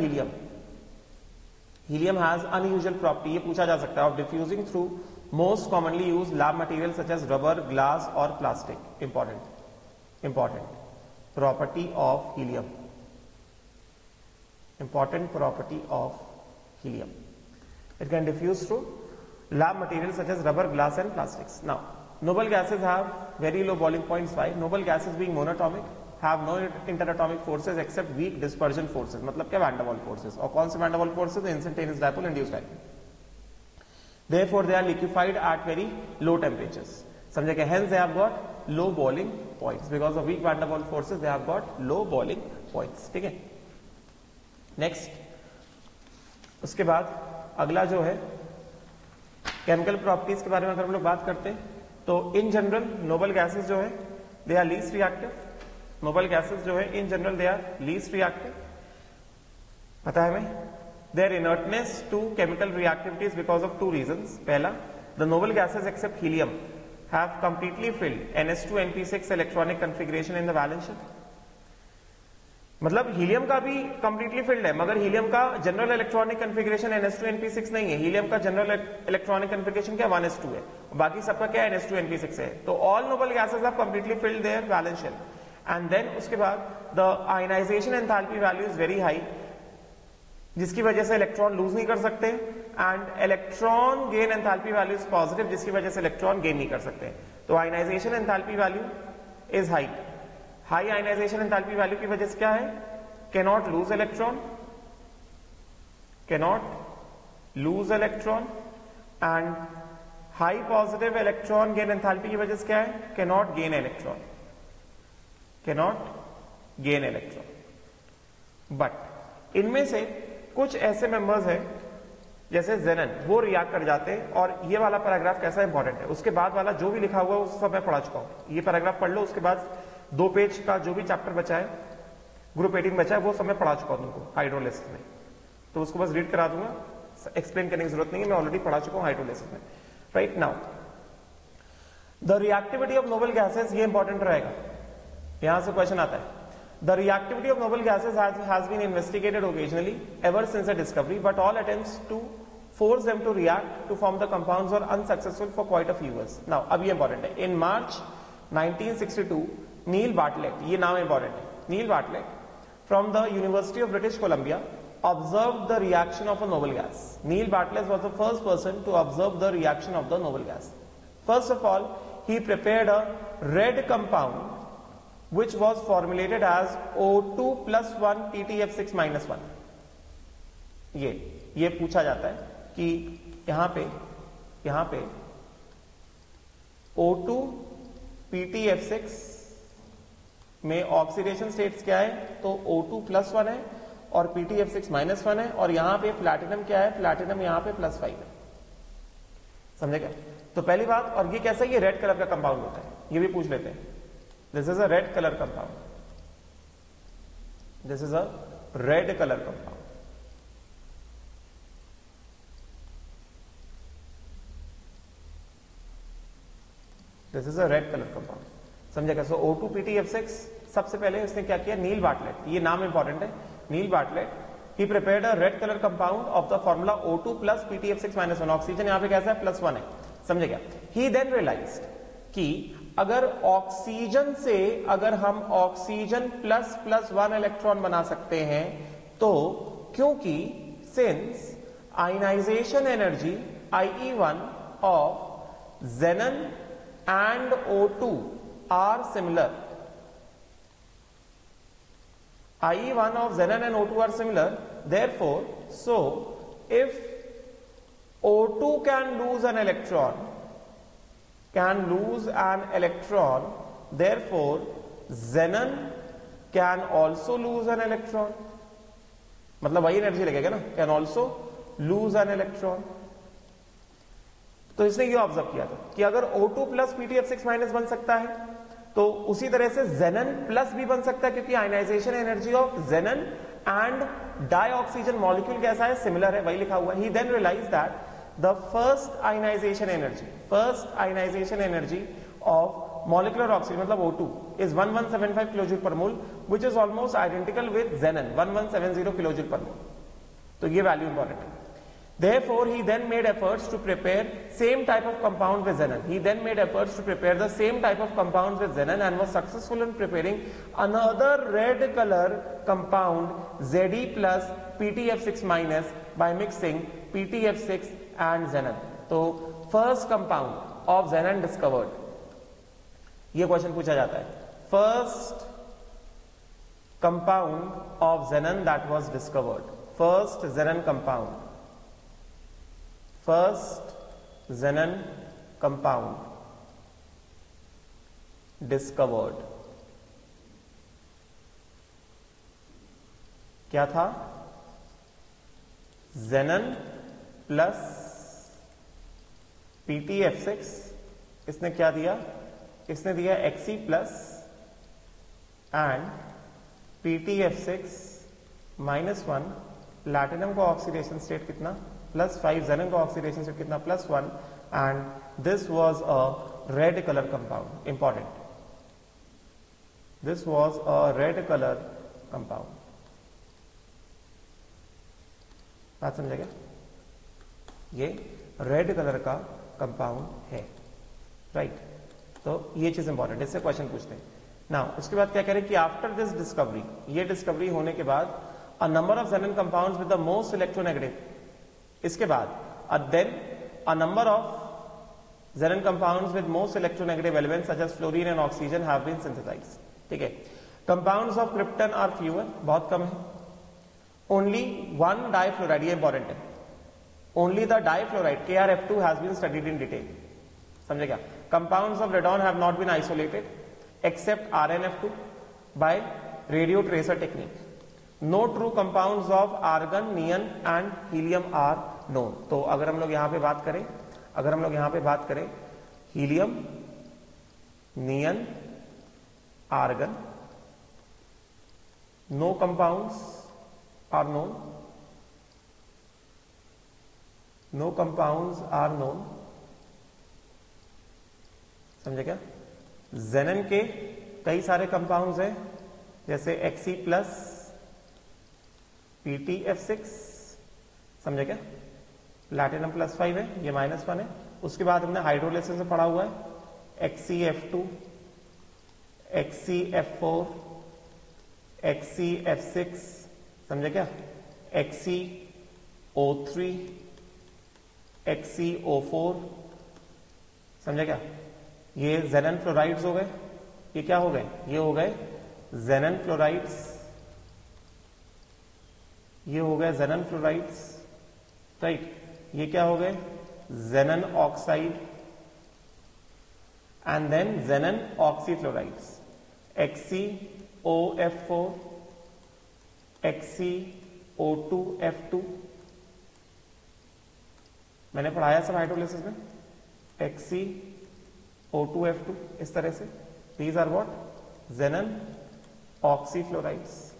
Helium has unusual property, ये पूछा जा सकता है, of diffusing through most commonly used lab material such as rubber, glass और plastic. Important property of helium, important property of helium. It can diffuse through lab materials such as rubber, glass and plastics। Now noble gases have very low boiling points. Why? Noble gases being monatomic have no interatomic forces except weak dispersion forces. मतलब क्या? van der Waals forces. और कौन से van der Waals forces? Instantaneous dipole, induced dipole. Therefore they are liquefied at very low temperatures. समझे क्या? Hence they have got low boiling points because of weak van der Waals forces. They have got low boiling points. ठीक है? Next, उसके बाद अगला जो है chemical properties के बारे में अगर हम लोग बात करते हैं तो इन जनरल नोबल गैसेस जो है they are least reactive. Noble gases जो है in general they are least reactive. पता है हमें? Their inertness to chemical reactivities because of two reasons. पहला, the noble gases except helium have completely filled NH2 electronic configuration in the valence shell. मतलब helium का भी completely filled है, मगर helium का जनरल इलेक्ट्रॉनिक कॉन्फ़िगरेशन NH2 नहीं है. Helium का जनरल इलेक्ट्रॉनिक कॉन्फ़िगरेशन क्या? 1s2 है. बाकी सबका क्या? NH2 है. तो all noble gases have completely filled their valence shell. And then उसके बाद the ionization enthalpy value is very high, जिसकी वजह से इलेक्ट्रॉन लूज नहीं कर सकते. And electron gain enthalpy value is positive, जिसकी वजह से इलेक्ट्रॉन गेन नहीं कर सकते. तो ionization enthalpy value is high. High ionization enthalpy value की वजह से क्या है? Cannot lose electron, cannot lose electron. And high positive electron gain enthalpy की वजह से क्या है? Cannot gain electron, cannot gain electron. But इनमें से कुछ ऐसे मेंबर्स हैं जैसे जेनन, वो रिएक्ट कर जाते हैं. और ये वाला पैराग्राफ कैसा इंपॉर्टेंट है, उसके बाद वाला जो भी लिखा हुआ है उस सब मैं पढ़ा चुका हूं. ये पैराग्राफ पढ़ लो, उसके बाद 2 पेज का जो भी चैप्टर बचा है, ग्रुप 18 बचा है, वो सब मैं पढ़ा चुका हूं तुमको हाइड्रोलिसिस में. तो उसको बस रीड करा दूंगा, एक्सप्लेन करने की जरूरत नहीं है, मैं ऑलरेडी पढ़ा चुका हूं हाइड्रोलिसिस में. Right now the reactivity of noble gases, ये इंपॉर्टेंट रहेगा, यहां से क्वेश्चन आता है. The reactivity of noble gases has been investigated occasionally ever since the discovery, but all attempts to force them to react to form the compounds were unsuccessful for quite a few years. Now, अब ये important है. In March 1962, Neil Bartlett, ये नाम important है, Neil Bartlett from the University of British Columbia observed the reaction of a noble gas. Neil Bartlett was the first person to observe the reaction of the noble gas. First of all, he prepared a red compound which was formulated as O2 plus 1 PTF6 minus 1. ये पूछा जाता है कि यहां पे O2 PTF6 में oxidation states क्या है? तो O2 प्लस 1 है और PTF6 माइनस 1 है. और यहां पे प्लैटिनम क्या है? प्लैटिनम यहां पे प्लस 5 है. समझे क्या? तो पहली बात, और ये कैसा? ये रेड कलर का कंपाउंड होता है, ये भी पूछ लेते हैं. This is a red color compound. This is a red color compound. This is a red color compound. समझेगा? So O2 PTF6 सबसे पहले उसने क्या किया? नील बार्टलेट, ये नाम इंपॉर्टेंट है, नील Bartlett. He prepared a red color compound of the formula O2 plus PTF6 minus 1. Oxygen यहाँ पे कैसा है? प्लस 1 है. समझेगा? He then realized कि अगर ऑक्सीजन से अगर हम ऑक्सीजन प्लस प्लस 1 इलेक्ट्रॉन बना सकते हैं, तो क्योंकि since ionization energy IE1 of xenon and O2 are similar, IE1 of xenon and O2 are similar, therefore so if O2 can lose an electron, therefore xenon can also lose an electron. मतलब वही energy लगेगा ना, can also lose an electron. तो इसने ये observe किया था कि अगर O2 प्लस PTF6 माइनस बन सकता है, तो उसी तरह से xenon प्लस भी बन सकता है, क्योंकि ionization energy of xenon and dioxygen molecule कैसा है? सिमिलर है, वही लिखा हुआ है. He then realized that the first ionization energy of molecular oxygen मतलब O2 is 1175 kilojoule per mole, which is almost identical with xenon 1170 kilojoule per mole. तो ये वैल्यू इंपॉर्टेंट है. Therefore, he then made efforts to prepare same type of compound with xenon. He then made efforts to prepare the same type of compounds with xenon and was successful in preparing another red color compound Ze plus PTF6 minus by mixing PTF6 and xenon. तो first compound of xenon discovered ये question पूछा जाता है। First compound of xenon that was discovered, first xenon compound, first xenon compound discovered क्या था? xenon plus PTF6, इसने क्या दिया? इसने दिया Xe plus and PTF6 -1, platinum का ऑक्सीडेशन स्टेट कितना? +5, xenon का ऑक्सीडेशन स्टेट कितना? +1, and this was a red colour compound. Important, this was a red colour compound. बात समझेगा? ये रेड कलर का कंपाउंड है, राइट? तो ये चीज इंपॉर्टेंट, इससे क्वेश्चन पूछते हैं। नाउ उसके बाद क्या कह रहे हैं कि आफ्टर दिस डिस्कवरी, ये डिस्कवरी होने के बाद a number of xenon compounds with the most electronegative, इसके बाद then a number of xenon compounds with most electronegative elements such as fluorine and oxygen have been synthesized. ठीक है, compounds of krypton are fewer, बहुत कम है। Only one difluoride, ये important है, only the difluoride KrF2 has been studied in detail. समझे क्या? Compounds of radon have not been isolated except RnF2 by radio tracer technique. No true compounds of argon, neon and helium are known. तो अगर हम लोग यहां पे बात करें, अगर हम लोग यहां पे बात करें helium, neon, argon, no compounds are known, no compounds are known. समझे क्या? xenon के कई सारे कंपाउंड्स हैं, जैसे Xe प्लस PTF6, समझे क्या? प्लैटिनम +5 है, ये -1 है। उसके बाद हमने हाइड्रोलिसिस में पढ़ा हुआ है XeF2, XeF4, XeF6, समझे क्या? XeO3, XeO4, समझे क्या? ये xenon फ्लोराइड्स हो गए, ये क्या हो गए? ये हो गए xenon फ्लोराइड्स, ये हो गए xenon फ्लोराइड्स, राइट? ये क्या हो गए? xenon oxide and then xenon oxyfluorides, XeOF4, XeO2F2, मैंने पढ़ाया सब हाइड्रोलिसिस में, XeO2F2, इस तरह से। These are what? xenon oxyfluorides.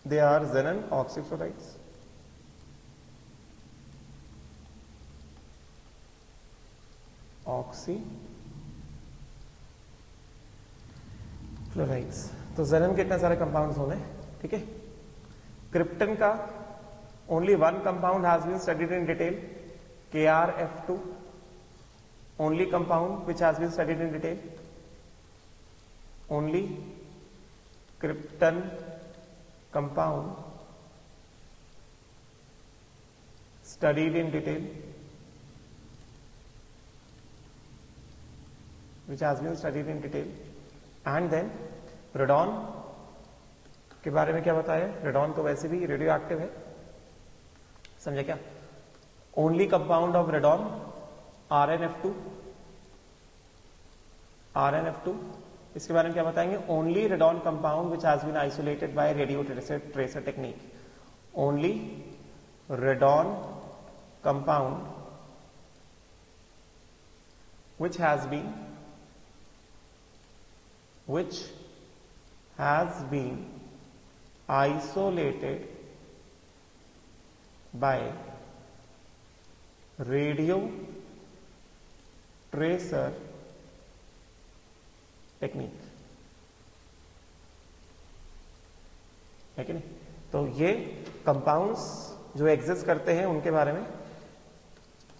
They are xenon oxyfluorides. Oxyfluorides. तो xenon के इतने सारे कंपाउंड्स होने, ठीक है। क्रिप्टन का only one compound has been studied in detail, KrF2, only compound which has been studied in detail, only krypton compound studied in detail, which has been studied in detail, and then radon के बारे में क्या बताया? Radon तो वैसे भी radio active है, समझे क्या? Only compound of radon RnF2, RnF2। इसके बारे में क्या बताएंगे? Only radon compound which has been isolated by radio tracer technique, only radon compound which has been isolated by radio tracer technique, है कि नहीं? तो ये कंपाउंड्स जो एग्जिस्ट करते हैं उनके बारे में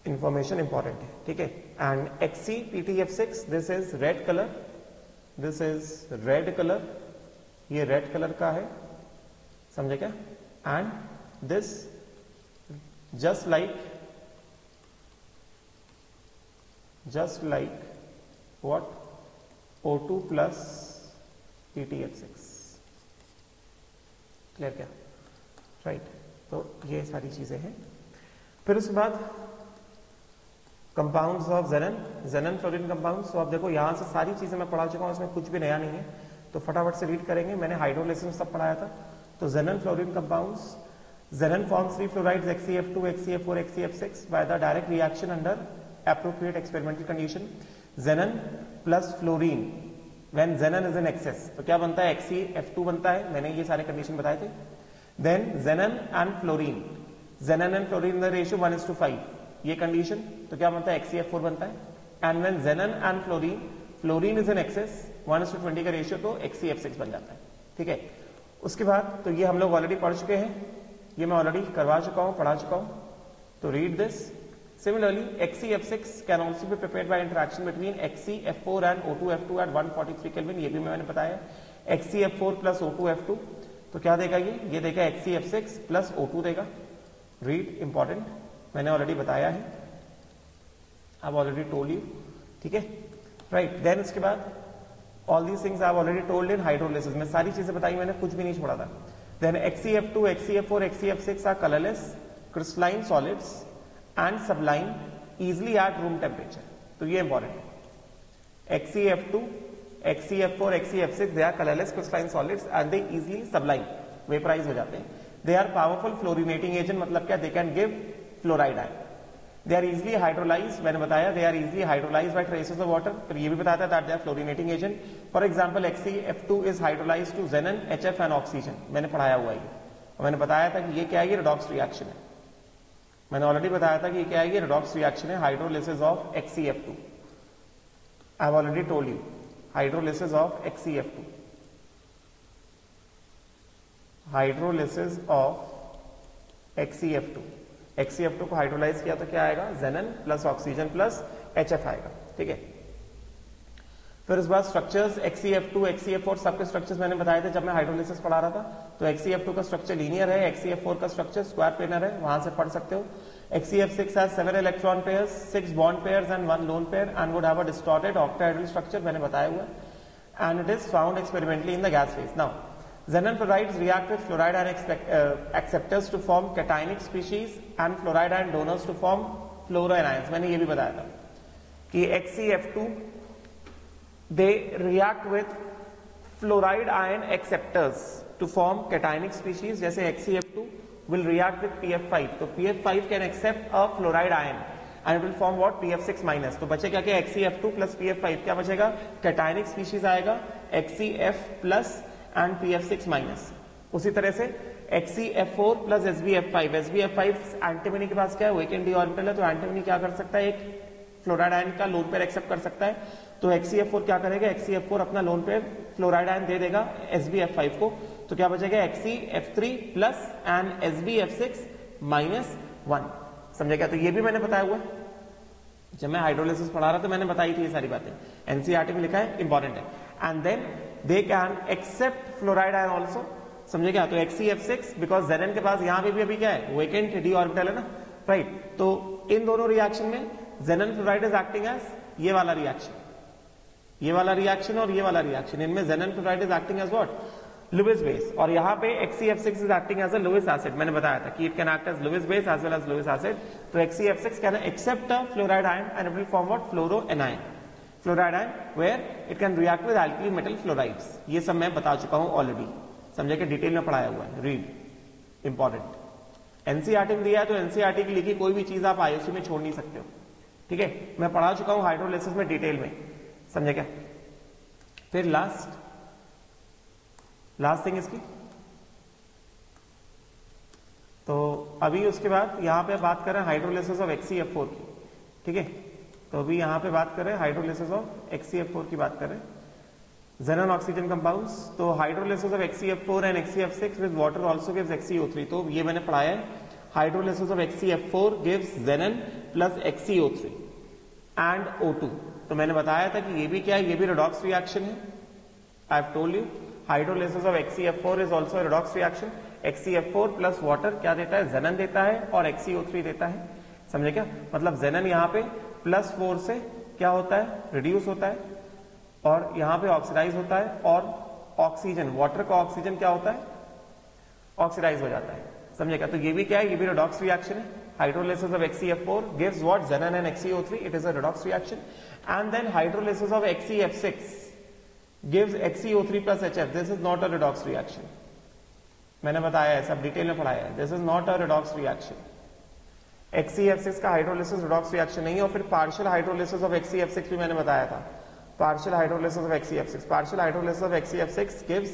इंफॉर्मेशन इंपॉर्टेंट है, ठीक है। And XePTF6, this is red colour, this is red colour, ये रेड कलर का है, समझे क्या? And this just like just like what O2 plus PtF6। Clear क्या? राइट तो ये सारी चीजें हैं। फिर उसके बाद कंपाउंड्स ऑफ जेनन फ्लोरीन कंपाउंड्स। तो आप देखो यहां से सारी चीजें मैं पढ़ा चुका हूं, इसमें कुछ भी नया नहीं है, तो फटाफट से रीड करेंगे। मैंने हाइड्रोलिसिस सब पढ़ाया था। तो xenon fluorine compounds, xenon forms 3 fluorides XeF2, XeF4, XeF6 by the direct reaction under appropriate experimental condition. Xenon plus fluorine when xenon is in excess, तो क्या बनता है? XeF2 बनता है, मैंने ये सारे कंडीशन बताए थे। Then xenon and fluorine in the ratio 1:5, ये कंडीशन, तो क्या बनता है? XeF4 बनता है। And when xenon and fluorine is in excess 1:20 का रेशियो, तो XeF6 बन जाता है। ठीक है, उसके बाद तो ये हम लोग ऑलरेडी पढ़ चुके हैं, ये मैं ऑलरेडी करवा चुका हूं, पढ़ा चुका हूं। तो read this. Similarly, XeF6 can also be prepared by interaction between XeF4 and O2F2 at 143 Kelvin, ये भी मैंने बताया। XeF4 plus O2F2, तो क्या देगा ये देगा XeF6 plus O2 देगा। रीड, इंपॉर्टेंट, मैंने ऑलरेडी बताया है, I've already told you। ठीक है, राइट। देन उसके बाद all these things I've already told in hydrolysis में सारी चीजें बताई मैंने, कुछ भी नहीं छोड़ा था। Then XeF2, XeF4, XeF6 are colorless crystalline solids and sublime easily at room temperature, तो ये इंपॉर्टेंट है। XeF2, XeF4, XeF6 they are colorless crystalline solids and they easily sublime, vaporise हो जाते हैं। They are powerful fluorinating agent, मतलब क्या? They can give fluoride ion। They are easily hydrolyzed, मैंने बताया they are easily hydrolyzed by traces of water, फिर ये भी बताया था that they are fluorinating agent। For example, XeF2 is hydrolyzed to xenon, HF and oxygen, मैंने पढ़ाया हुआ है। और मैंने बताया था कि ये क्या है? ये redox रिएक्शन है। मैंने ऑलरेडी बताया था कि क्या है? ये redox रिएक्शन है, hydrolysis of XeF2। I have already told you, hydrolysis of XeF2, hydrolysis of XeF2। XeF2 को हाइड्रोलाइज किया तो क्या आएगा? xenon plus oxygen plus HF आएगा। ठीक है, फिर उस बाद स्ट्रक्चर्स XeF2, XeF4 सबके स्ट्रक्चर्स मैंने बताए थे जब मैं हाइड्रोलिसिस पढ़ा रहा था। तो XeF2 का स्ट्रक्चर लीनियर है, XeF4 का स्ट्रक्चर स्क्वायर प्लेनर है, वहां से पढ़ सकते हो। XeF6 has 7 electron pairs, 6 bond pairs and 1 lone pair and would have a distorted octahedral structure, मैंने बताया हुआ है। And it is found experimentally in the gas phase. Now, xenon fluorides react with fluoride ion acceptors to form cationic species and fluoride ion donors to form fluoroanions, मैंने ये भी बताया था कि XeF2 they react with fluoride ion acceptors to form cationic species, जैसे XeF2 will react with PF5, तो PF5 can accept a fluoride ion and it will form what? PF6 minus, तो बचेगा क्या? XeF2 plus PF5, क्या बचेगा? cationic species आएगा, XeF plus and PF6 minus। उसी तरह से XeF4 plus SbF5, SbF5 antimony के पास क्या है? वीकेंड डी ऑर्बिटल है, तो एंटीमनी क्या कर सकता है? एक फ्लोराइड आयन का लोन पेयर एक्सेप्ट कर सकता है, तो XeF4 क्या करेगा? XeF4 अपना लोन पेयर फ्लोराइड आयन दे देगा SbF5 को, तो क्या बचेगा? XeF3 plus and SbF6 minus 1। समझे क्या? तो ये भी मैंने बताया हुआ है, जब मैं हाइड्रोलिसिस पढ़ा रहा था मैंने बताई थी ये सारी बातें, एनसीईआरटी में लिखा है, इंपॉर्टेंट है। And then they can accept fluoride ion also, समझे क्या? तो XeF6 बिकॉज जेनन के पास यहाँ पे भी अभी क्या है? वेकेंट डी ऑर्बिटल है ना, राइट। तो इन दोनों रिएक्शन में जेनन फ्लोराइड इज एक्टिंग एज ये वाला रिएक्शन, ये वाला रिएक्शन और ये वाला रिएक्शन, इनमें xenon fluoride is acting as what? Lewis base, और यहाँ पे XeF6 is acting as a Lewis acid, मैंने बताया था कि it can act as Lewis base as well as Lewis acid. तो XeF6 can accept a fluoride ion and it will form what? Fluoroanion, fluoride ion where it can react with alkali metal fluorides. ये सब मैं बता चुका हूं already, समझे कि detail में पढ़ाया हुआ है। Read, important. एनसीईआरटी में दिया है तो एनसीईआरटी की लिखी कोई भी चीज आप आईओसी में छोड़ नहीं सकते हो, ठीक है? मैं पढ़ा चुका हूं हाइड्रोलिसिस में डिटेल में, समझे क्या? फिर लास्ट थिंग इसकी, तो अभी उसके बाद यहां पे बात करें हाइड्रोलिसिस ऑफ XeF4 की, ठीक है? तो अभी यहां पे बात करें हाइड्रोलिसिस ऑफ XeF4 की बात करें, xenon oxygen compounds। तो hydrolysis of XeF4 and XeF6 with water also gives XeO3, तो ये मैंने पढ़ाया है। Hydrolysis of XeF4 gives xenon plus XeO3 and O2, तो मैंने बताया था कि ये भी क्या है? ये भी redox रिएक्शन है। I have told you hydrolysis of XeF4 is also redox reaction. XeF4 plus water क्या देता है? xenon देता है और XeO3 देता है, समझे क्या? मतलब xenon यहाँ पे +4 से क्या होता है, रिड्यूस होता है, और यहां पे ऑक्सीडाइज होता है, और ऑक्सीजन, वाटर का ऑक्सीजन क्या होता है, ऑक्सीडाइज हो जाता है। समझेगा? तो ये भी क्या है, ये भी रिडॉक्स रिएक्शन है। Hydrolysis of HCF4 gives what, xenon and XeO3. It is a redox reaction. And then hydrolysis of XeF6 gives XeO3 plus HF. This is not a redox reaction. मैंने बताया है, सब डिटेल में पढ़ाया है। This is not a redox reaction. XeF6 का hydrolysis redox reaction नहीं है। और फिर पार्शियल हाइड्रोलिसिस ऑफ XeF6 भी मैंने बताया था। Partial hydrolysis of XeF6, partial hydrolysis of XeF6 gives,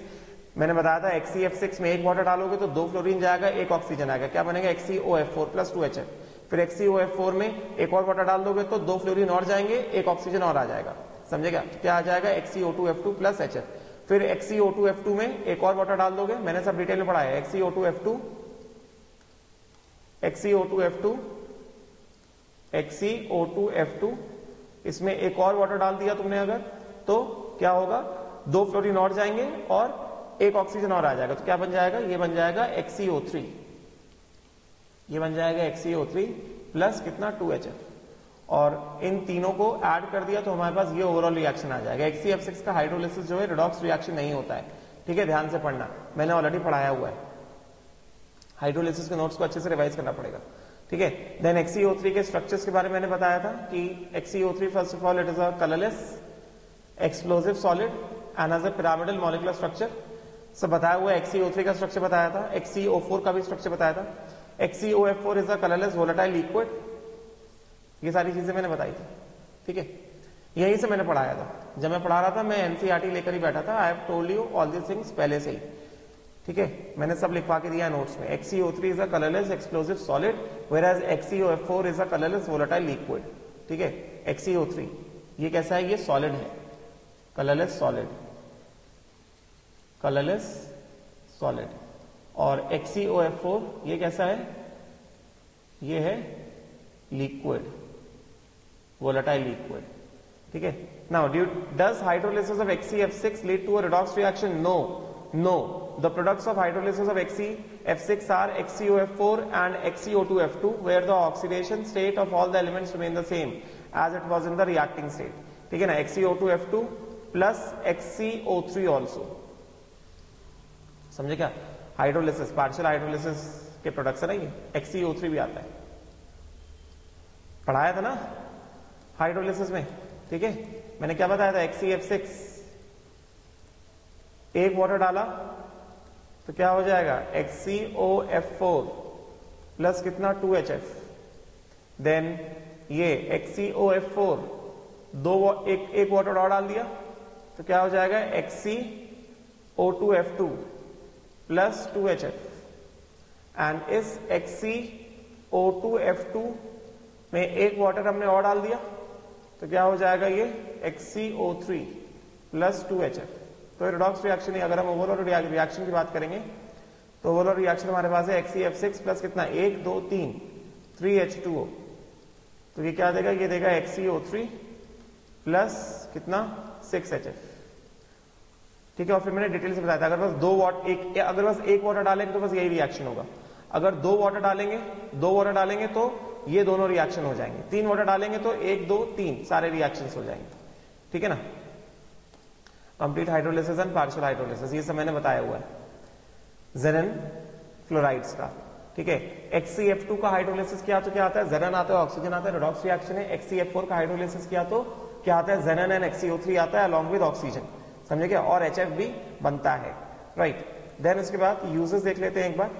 मैंने बताया था XeF6 में 1 वाटर डालोगे तो 2 फ्लोरीन जाएगा, 1 ऑक्सीजन आएगा, क्या बनेगा, XeOF4 प्लस 2HF। फिर XeOF4 में 1 और वाटर डाल दोगे तो 2 फ्लोरीन और जाएंगे, 1 ऑक्सीजन और आ जाएगा। समझेगा? क्या आ जाएगा, XeO2F2 प्लस HF। फिर XeO2F2 में 1 और वाटर डाल दोगे, मैंने सब डिटेल में पढ़ाया है। XeO2F2 इसमें 1 और वाटर डाल दिया तुमने अगर, तो क्या होगा, 2 फ्लोरीन और जाएंगे और 1 ऑक्सीजन और आ जाएगा। तो क्या बन जाएगा, ये बन जाएगा XeO3, ये बन जाएगा XeO3 प्लस कितना, 2HF। और इन तीनों को ऐड कर दिया तो हमारे पास ये ओवरऑल रिएक्शन आ जाएगा। XeF6 का हाइड्रोलिसिस जो है रिडॉक्स रिएक्शन नहीं होता है। ठीक है, ध्यान से पढ़ना, मैंने ऑलरेडी पढ़ाया हुआ है। हाइड्रोलिसिस के नोट्स को अच्छे से रिवाइज करना पड़ेगा। ठीक है, देन XeO3 के स्ट्रक्चर्स के बारे में मैंने बताया था कि XeO3 first of all it is a colourless explosive solid and has a pyramidal molecular structure. सब बताया हुआ है। XeO3 का स्ट्रक्चर बताया था, XeO4 का भी स्ट्रक्चर बताया था। XeOF4 is a colourless volatile liquid, ये सारी चीजें मैंने बताई थी। ठीक है, यही से मैंने पढ़ाया था। जब मैं पढ़ा रहा था मैं NCERT लेकर ही बैठा था। I have told you all this things पहले से ही। ठीक है, मैंने सब लिखवा के दिया नोट्स में। XeO3 is a colourless explosive solid whereas XeOF4 is a colourless volatile liquid. ठीक है, XeO3 ये कैसा है, ये सॉलिड है, कलरलेस सॉलिड, कलरलेस सॉलिड। और XeOF4 ये कैसा है, ये है लिक्विड, वोलेटाइल लिक्विड। ठीक है, now does hydrolysis of XeF6 lead to a redox reaction? No, the products of hydrolysis of XeF6 are XeOF4 and XeO2F2 where the oxidation state of all the elements remain the same as it was in the reacting state. ठीक है ना, XeO2F2 plus XeO3 also। समझे क्या? Hydrolysis, partial hydrolysis के products है ना ये। XeO3 भी आता है, पढ़ाया था ना हाइड्रोलिसिस में। ठीक है, मैंने क्या बताया था, XeF6 1 वाटर डाला तो क्या हो जाएगा, XeOF4 प्लस कितना, 2HF। देन ये XeOF4 एक वाटर और डाल दिया तो क्या हो जाएगा, XeO2F2 प्लस 2HF। एंड इस XeO2F2 में 1 वाटर हमने और डाल दिया तो क्या हो जाएगा, ये XeO3 प्लस 2HF। तो रिडॉक्स रिएक्शन है। अगर हम ओवरऑल रिएक्शन की बात करेंगे तो ओवरऑल रिएक्शन हमारे पास है XeF6 प्लस कितना, 1 2 3 3H2O। तो ये क्या देगा, ये देगा XeO3 प्लस कितना, 6HF। ठीक है, और फिर मैंने डिटेल से बताया था, अगर बस एक वाटर डालेंगे तो बस यही रिएक्शन होगा। अगर 2 वाटर डालेंगे तो ये दोनों रिएक्शन हो जाएंगे। 3 वाटर डालेंगे तो 1 2 3 सारे रिएक्शन हो जाएंगे। ठीक है ना, complete hydrolysis and partial hydrolysis ये सब मैंने बताया हुआ है ज़ेनन फ्लोराइड्स का। ठीक है, XeF2 का हाइड्रोलिसिस किया तो क्या आता है, ज़ेनन आता है, ऑक्सीजन आता है, रिडॉक्स रिएक्शन है। XeF4 का हाइड्रोलिसिस किया तो क्या आता है, ज़ेनन एंड XeO3 आता है अलॉन्ग विद ऑक्सीजन। समझे क्या, और HF भी बनता है। राइट, देन उसके बाद यूजेस देख लेते हैं एक बार।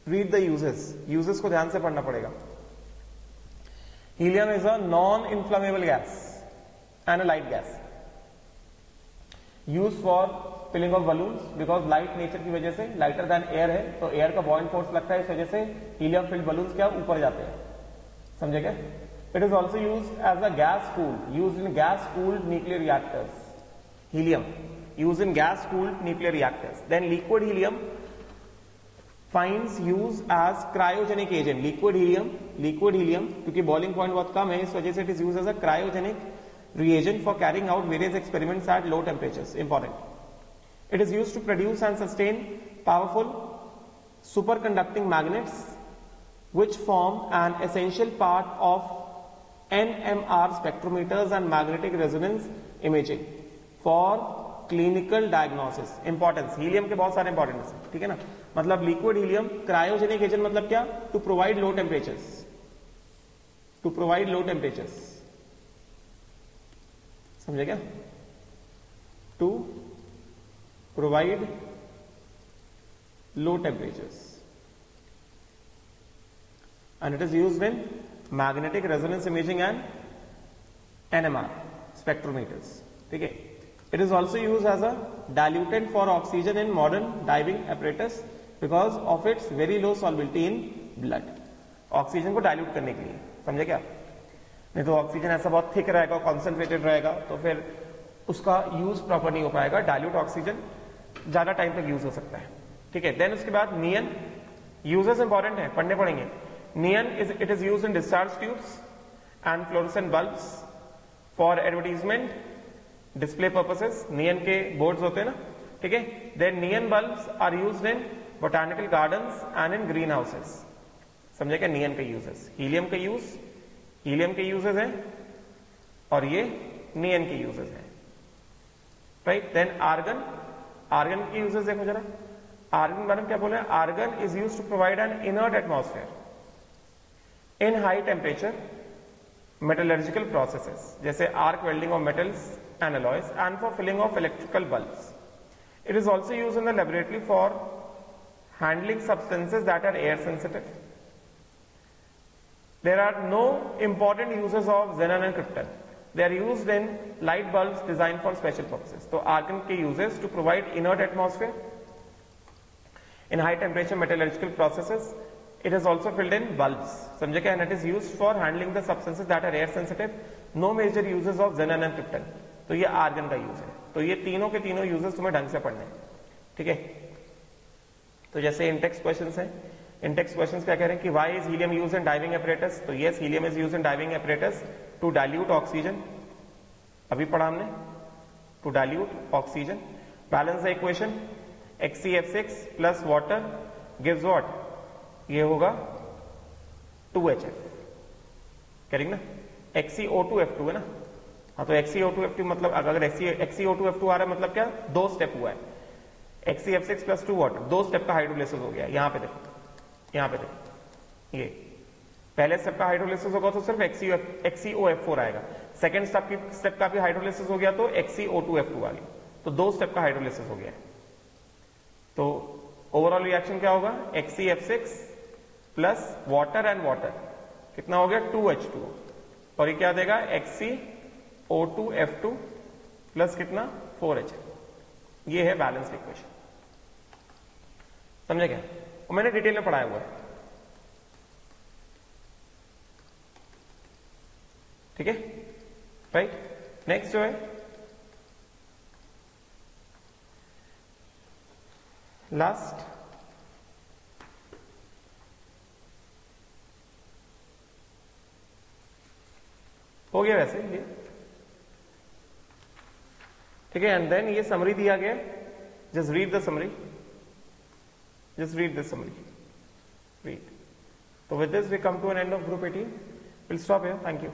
रीड द यूजेस को ध्यान से पढ़ना पड़ेगा। Helium is a non inflammable gas and a light gas use for filling of balloons because light nature की वजह से, लाइटर देन एयर है तो एयर का बॉइंट फोर्स लगता है, इस वजह से हीलियम फिल्ड बलून्स क्या ऊपर जाते हैं। समझे क्या? It is also use as a gas cooled, use in gas cooled nuclear reactors. Helium use in gas cooled nuclear reactors. Then liquid helium finds use as cryogenic agent। Liquid helium क्योंकि boiling point बहुत कम है इस वजह से it is use as a cryogenic reagent for carrying out various experiments at low temperatures. Important. It is used to produce and sustain powerful superconducting magnets which form an essential part of NMR spectrometers and magnetic resonance imaging for clinical diagnosis. Importance, helium के बहुत सारे importance है, ठीक है ना. मतलब liquid helium cryogenic agent मतलब क्या, to provide low temperatures, to provide low temperatures, समझे क्या, to provide low temperatures, and it is used in magnetic resonance imaging and NMR spectrometers. ठीक है. It is also used as a diluent for oxygen in modern diving apparatus because of its very low solubility in blood. Oxygen को dilute करने के लिए, समझे क्या. नहीं तो ऑक्सीजन ऐसा बहुत थिक रहेगा, कॉन्सेंट्रेटेड रहेगा, तो फिर उसका यूज प्रॉपर नहीं हो पाएगा. डाइल्यूट ऑक्सीजन ज्यादा टाइम तक यूज हो सकता है. ठीक है. देन उसके बाद नियन यूजेस इंपॉर्टेंट है, पढ़ने पड़ेंगे. Neon it is used in discharge tubes and fluorescent bulbs for advertisement display purposes. Neon के boards होते हैं ना, ठीक है. Then neon bulbs are used in botanical gardens and in greenhouses. समझे क्या neon के uses. Helium के use, helium के uses हैं और ये neon के uses हैं, right. Then argon, argon के uses देखो जरा. Argon बारे में क्या बोले, argon is used to provide an inert atmosphere in high temperature metallurgical processes जैसे arc welding of metals and alloys and for filling of electrical bulbs. It is also used in the laboratory for handling substances that are air sensitive. There are no important uses of xenon and krypton. They are used in light bulbs designed for special purposes. तो argon के uses to provide inert atmosphere in high temperature metallurgical processes. It is also filled in bulbs. समझे क्या? And it is used for handling the substances that are air sensitive. No major uses of xenon and krypton. तो ये argon का use है. तो ये तीनों के तीनों यूजेस तुम्हें ढंग से पढ़ने, ठीक है. तो जैसे इंटेक्स क्वेश्चंस हैं, इंटेक्स क्वेश्चंस क्या कह रहे हैं कि why is helium used in diving apparatus? तो yes, helium is used in diving apparatus to dilute oxygen. अभी पढ़ा हमने, to dilute oxygen. Balance the equation. HCF6 plus water gives what? ये होगा 2HF, करेक्ट ना. XeO2F2 है ना. हाँ, तो XeO2F2 मतलब अगर XeO2F2 आ रहा है मतलब क्या, दो स्टेप हुआ है. HCF6 प्लस 2 वाटर, दो स्टेप का हाइड्रोलिसिस हो गया. यहाँ पे देखो, यहाँ पे देखो, ये पहले स्टेप का हाइड्रोलिसिस होगा तो सिर्फ XeOF4 आएगा. सेकेंड स्टेप का भी हाइड्रोलिसिस हो गया तो XeO2F2 आ गया. तो दो स्टेप का हाइड्रोलिसिस हो गया. तो ओवरऑल रिएक्शन क्या होगा, XeF6 plus water and water कितना हो गया, 2H2, और ये क्या देगा, XeO2F2 प्लस कितना, 4H. ये है बैलेंस्ड इक्वेशन. समझे क्या? और मैंने डिटेल में पढ़ाया हुआ है, ठीक है, राइट. नेक्स्ट जो है लास्ट, हो गया वैसे ये, ठीक है. एंड देन ये समरी दिया गया, just read the summary, just read this summary, read. तो with this we come to an end of group 18. Will stop here. Thank you.